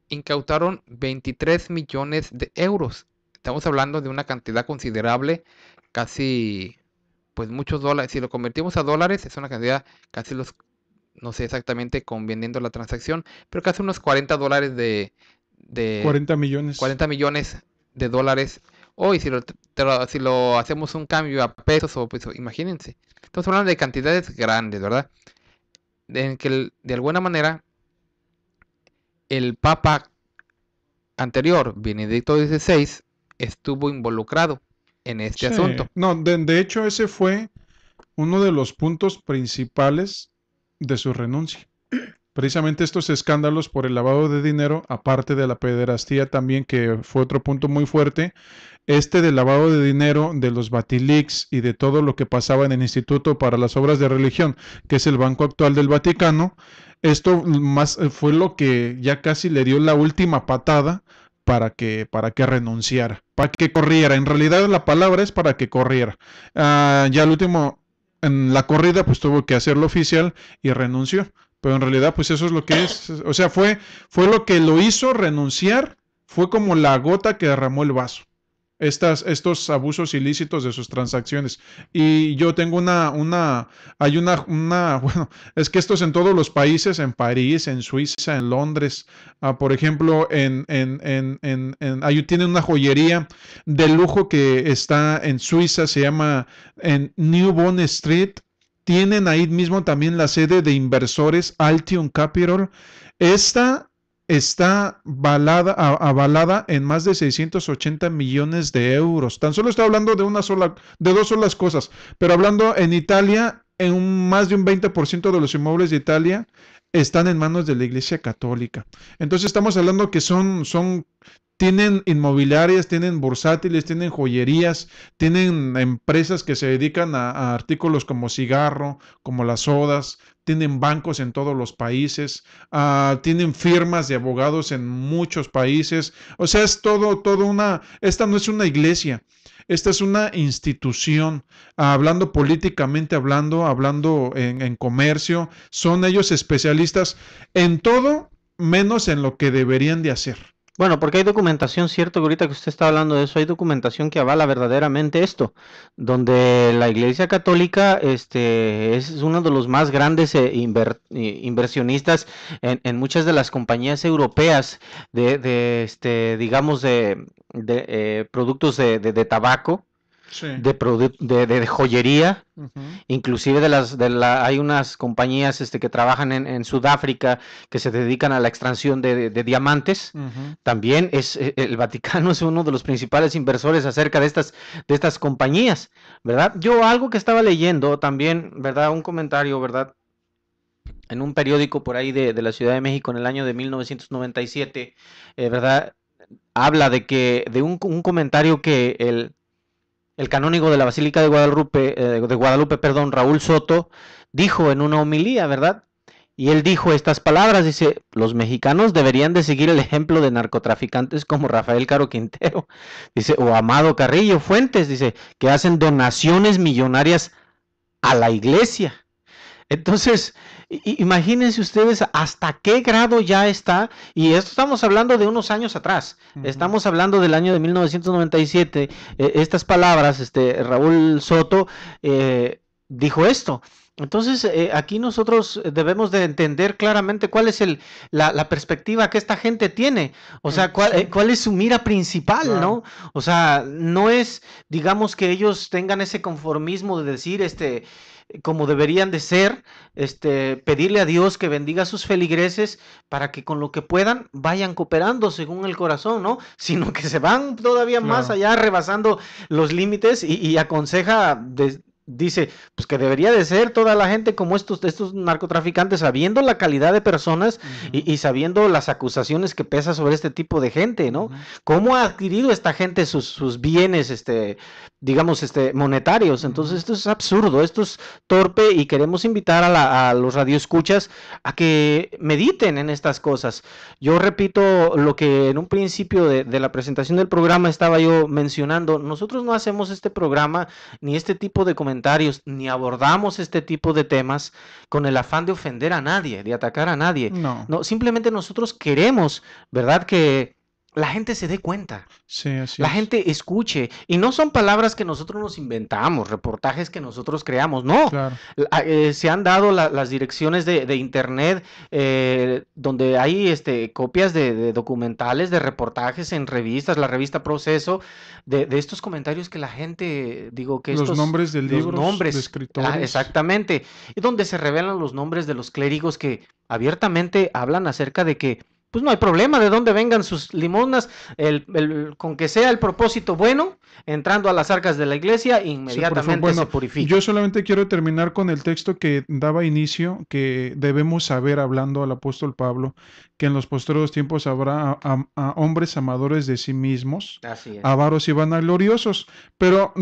incautaron 23 millones de euros. Estamos hablando de una cantidad considerable, casi, pues muchos dólares. Si lo convertimos a dólares, es una cantidad casi no sé exactamente conveniendo la transacción, pero casi unos 40 dólares 40 millones. 40 millones de dólares. Hoy, si lo hacemos un cambio a pesos, pues imagínense. Estamos hablando de cantidades grandes, ¿verdad? En que de alguna manera el Papa anterior, Benedicto XVI, estuvo involucrado en este asunto. No, de hecho ese fue uno de los puntos principales de su renuncia. Precisamente estos escándalos por el lavado de dinero, aparte de la pederastía también, que fue otro punto muy fuerte, del lavado de dinero, de los Batilix y de todo lo que pasaba en el Instituto para las Obras de Religión, que es el banco actual del Vaticano. Esto más fue lo que ya casi le dio la última patada para que renunciara, para que corriera. En realidad la palabra es para que corriera. Ya al último, en la corrida, pues tuvo que hacerlo oficial y renunció. Pero en realidad, pues eso es lo que es. O sea, fue lo que lo hizo renunciar, fue como la gota que derramó el vaso. Estos abusos ilícitos de sus transacciones. Y yo tengo bueno, es que esto es en todos los países, en París, en Suiza, en Londres, por ejemplo, ahí tienen una joyería de lujo que está en Suiza, se llama en New Bond Street. Tienen ahí mismo también la sede de inversores Altion Capital. Esta está avalada en más de 680 millones de euros. Tan solo estoy hablando de dos solas cosas, pero hablando en Italia, más de un 20% de los inmuebles de Italia están en manos de la Iglesia Católica. Entonces estamos hablando que tienen inmobiliarias, tienen bursátiles, tienen joyerías, tienen empresas que se dedican a artículos como cigarro, como las sodas, tienen bancos en todos los países, tienen firmas de abogados en muchos países. O sea, es esta no es una iglesia, esta es una institución, hablando políticamente, hablando en comercio. Son ellos especialistas en todo menos en lo que deberían de hacer. Bueno, porque hay documentación, cierto, que ahorita que usted está hablando de eso, hay documentación que avala verdaderamente esto, donde la Iglesia Católica es uno de los más grandes inversionistas en muchas de las compañías europeas digamos, de productos de tabaco, Sí. de joyería. Uh-huh. Inclusive hay unas compañías que trabajan en Sudáfrica que se dedican a la extracción de diamantes. Uh-huh. También el Vaticano es uno de los principales inversores acerca de estas compañías, ¿verdad? Yo algo que estaba leyendo también, ¿verdad? Un comentario, ¿verdad? En un periódico por ahí de la Ciudad de México en el año de 1997, ¿verdad? Habla de un comentario que el canónigo de la Basílica de Guadalupe, Raúl Soto, dijo en una homilía, ¿verdad? Y él dijo estas palabras, dice: los mexicanos deberían de seguir el ejemplo de narcotraficantes como Rafael Caro Quintero, dice, o Amado Carrillo Fuentes, dice, que hacen donaciones millonarias a la iglesia. Entonces, imagínense ustedes hasta qué grado ya está, y esto estamos hablando de unos años atrás, estamos hablando del año de 1997, estas palabras, Raúl Soto dijo esto. Entonces, aquí nosotros debemos de entender claramente cuál es la perspectiva que esta gente tiene, o sea, cuál es su mira principal, claro, ¿no? O sea, no es, digamos, que ellos tengan ese conformismo de decir, como deberían de ser, pedirle a Dios que bendiga a sus feligreses para que con lo que puedan vayan cooperando según el corazón, ¿no? Sino que se van todavía más allá, rebasando los límites y aconseja, dice, pues que debería de ser toda la gente como estos narcotraficantes, sabiendo la calidad de personas y sabiendo las acusaciones que pesa sobre este tipo de gente, ¿no? ¿Cómo ha adquirido esta gente sus bienes, digamos, monetarios? Entonces esto es absurdo, esto es torpe, y queremos invitar a los radioescuchas a que mediten en estas cosas. Yo repito lo que en un principio de la presentación del programa estaba yo mencionando: nosotros no hacemos este programa ni este tipo de comentarios, ni abordamos este tipo de temas con el afán de ofender a nadie, de atacar a nadie. No, simplemente nosotros queremos, ¿verdad?, que la gente se dé cuenta, sí, así la es. gente escuche, y no son palabras que nosotros nos inventamos, reportajes que nosotros creamos, no. Claro. Se han dado las direcciones de internet donde hay copias de documentales, de reportajes en revistas, la revista Proceso, de estos comentarios que la gente, digo, que los nombres de libros, de escritores. Exactamente, y donde se revelan los nombres de los clérigos que abiertamente hablan acerca de que pues no hay problema de dónde vengan sus limosnas, con que sea el propósito bueno, entrando a las arcas de la iglesia, inmediatamente se purifica. Yo solamente quiero terminar con el texto que daba inicio, que debemos saber, hablando al apóstol Pablo, que en los posteriores tiempos habrá a hombres amadores de sí mismos, avaros y vanagloriosos, pero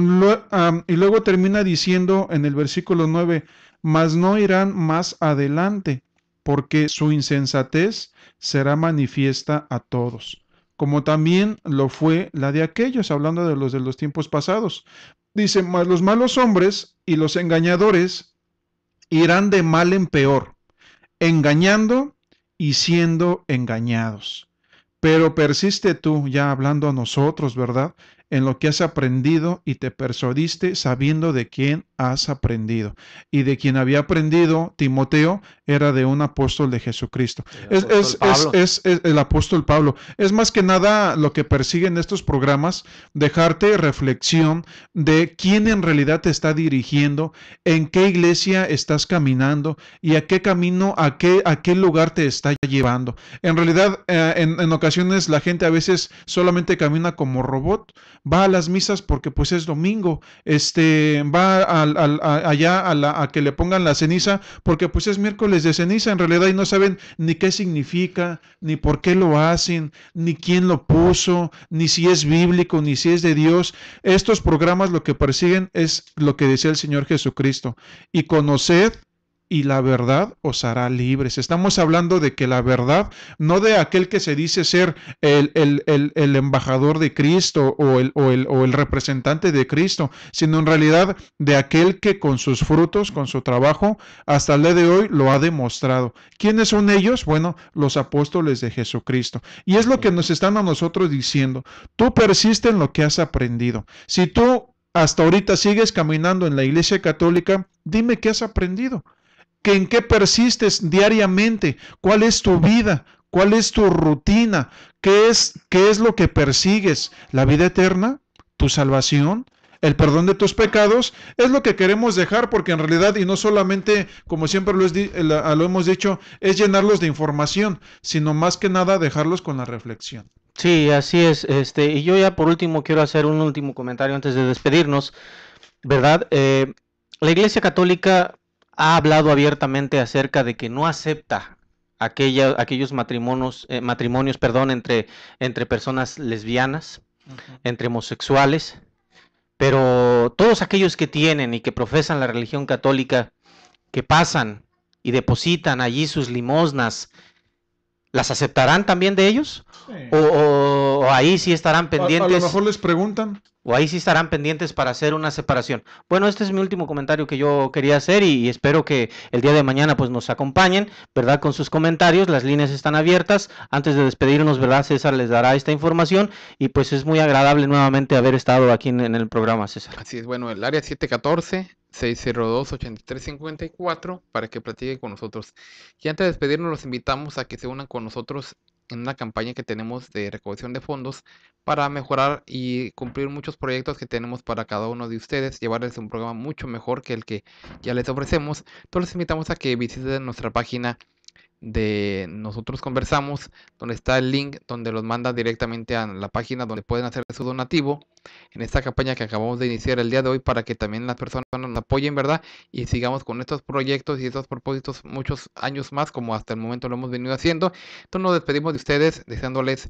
y luego termina diciendo en el versículo 9, mas no irán más adelante, porque su insensatez será manifiesta a todos, como también lo fue la de aquellos, hablando de los tiempos pasados. Dice, mas los malos hombres y los engañadores irán de mal en peor, engañando y siendo engañados. Pero persiste tú, ya hablando a nosotros, ¿verdad? En lo que has aprendido y te persuadiste sabiendo de quién has aprendido. Y de quien había aprendido Timoteo era de un apóstol de Jesucristo. Es el apóstol Pablo. Es más que nada lo que persiguen estos programas, dejarte reflexión de quién en realidad te está dirigiendo, en qué iglesia estás caminando y a qué camino, a qué lugar te está llevando. En realidad, en ocasiones la gente a veces solamente camina como robot, va a las misas porque pues es domingo, va allá a que le pongan la ceniza porque pues es miércoles de ceniza en realidad y no saben ni qué significa, ni por qué lo hacen, ni quién lo puso, ni si es bíblico, ni si es de Dios. Estos programas lo que persiguen es lo que decía el Señor Jesucristo: y conoced y la verdad os hará libres. Estamos hablando de que la verdad, no de aquel que se dice ser el embajador de Cristo o el representante de Cristo, sino en realidad de aquel que con sus frutos, con su trabajo, hasta el día de hoy lo ha demostrado. ¿Quiénes son ellos? Bueno, los apóstoles de Jesucristo. Y es lo que nos están a nosotros diciendo. Tú persiste en lo que has aprendido. Si tú hasta ahorita sigues caminando en la Iglesia Católica, dime qué has aprendido. ¿En qué persistes diariamente? ¿Cuál es tu vida? ¿Cuál es tu rutina? ¿Qué es lo que persigues? ¿La vida eterna? ¿Tu salvación? ¿El perdón de tus pecados? Es lo que queremos dejar, porque en realidad, y no solamente, como siempre lo hemos dicho, es llenarlos de información, sino más que nada dejarlos con la reflexión. Sí, así es. Y yo ya por último quiero hacer un último comentario antes de despedirnos, ¿verdad? La Iglesia Católica ha hablado abiertamente acerca de que no acepta aquellos matrimonios, entre personas lesbianas, entre homosexuales, pero todos aquellos que tienen y que profesan la religión católica, que pasan y depositan allí sus limosnas, ¿las aceptarán también de ellos? Sí. O ahí sí estarán pendientes. A lo mejor les preguntan. O ahí sí estarán pendientes para hacer una separación. Bueno, este es mi último comentario que yo quería hacer y espero que el día de mañana pues nos acompañen, ¿verdad? Con sus comentarios, las líneas están abiertas. Antes de despedirnos, ¿verdad? César les dará esta información y pues es muy agradable nuevamente haber estado aquí en el programa, César. Así es, bueno, el área 714-602-8354 para que platiquen con nosotros. Y antes de despedirnos, los invitamos a que se unan con nosotros en una campaña que tenemos de recaudación de fondos para mejorar y cumplir muchos proyectos que tenemos para cada uno de ustedes, llevarles un programa mucho mejor que el que ya les ofrecemos. Entonces les invitamos a que visiten nuestra página de Nosotros Conversamos, donde está el link donde los manda directamente a la página donde pueden hacer su donativo en esta campaña que acabamos de iniciar el día de hoy, para que también las personas nos apoyen, ¿verdad? Y sigamos con estos proyectos y estos propósitos muchos años más, como hasta el momento lo hemos venido haciendo. Entonces nos despedimos de ustedes deseándoles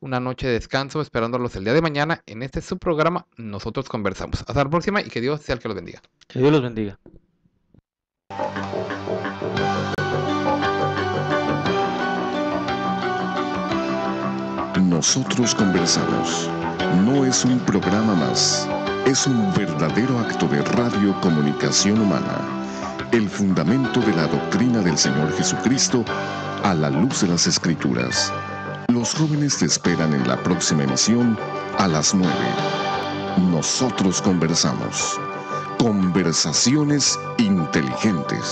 una noche de descanso, esperándolos el día de mañana en este subprograma Nosotros Conversamos. Hasta la próxima y que Dios sea el que los bendiga. Que Dios los bendiga. Nosotros Conversamos no es un programa más, es un verdadero acto de radiocomunicación humana, el fundamento de la doctrina del Señor Jesucristo a la luz de las Escrituras. Los jóvenes te esperan en la próxima emisión a las 9. Nosotros Conversamos. Conversaciones inteligentes.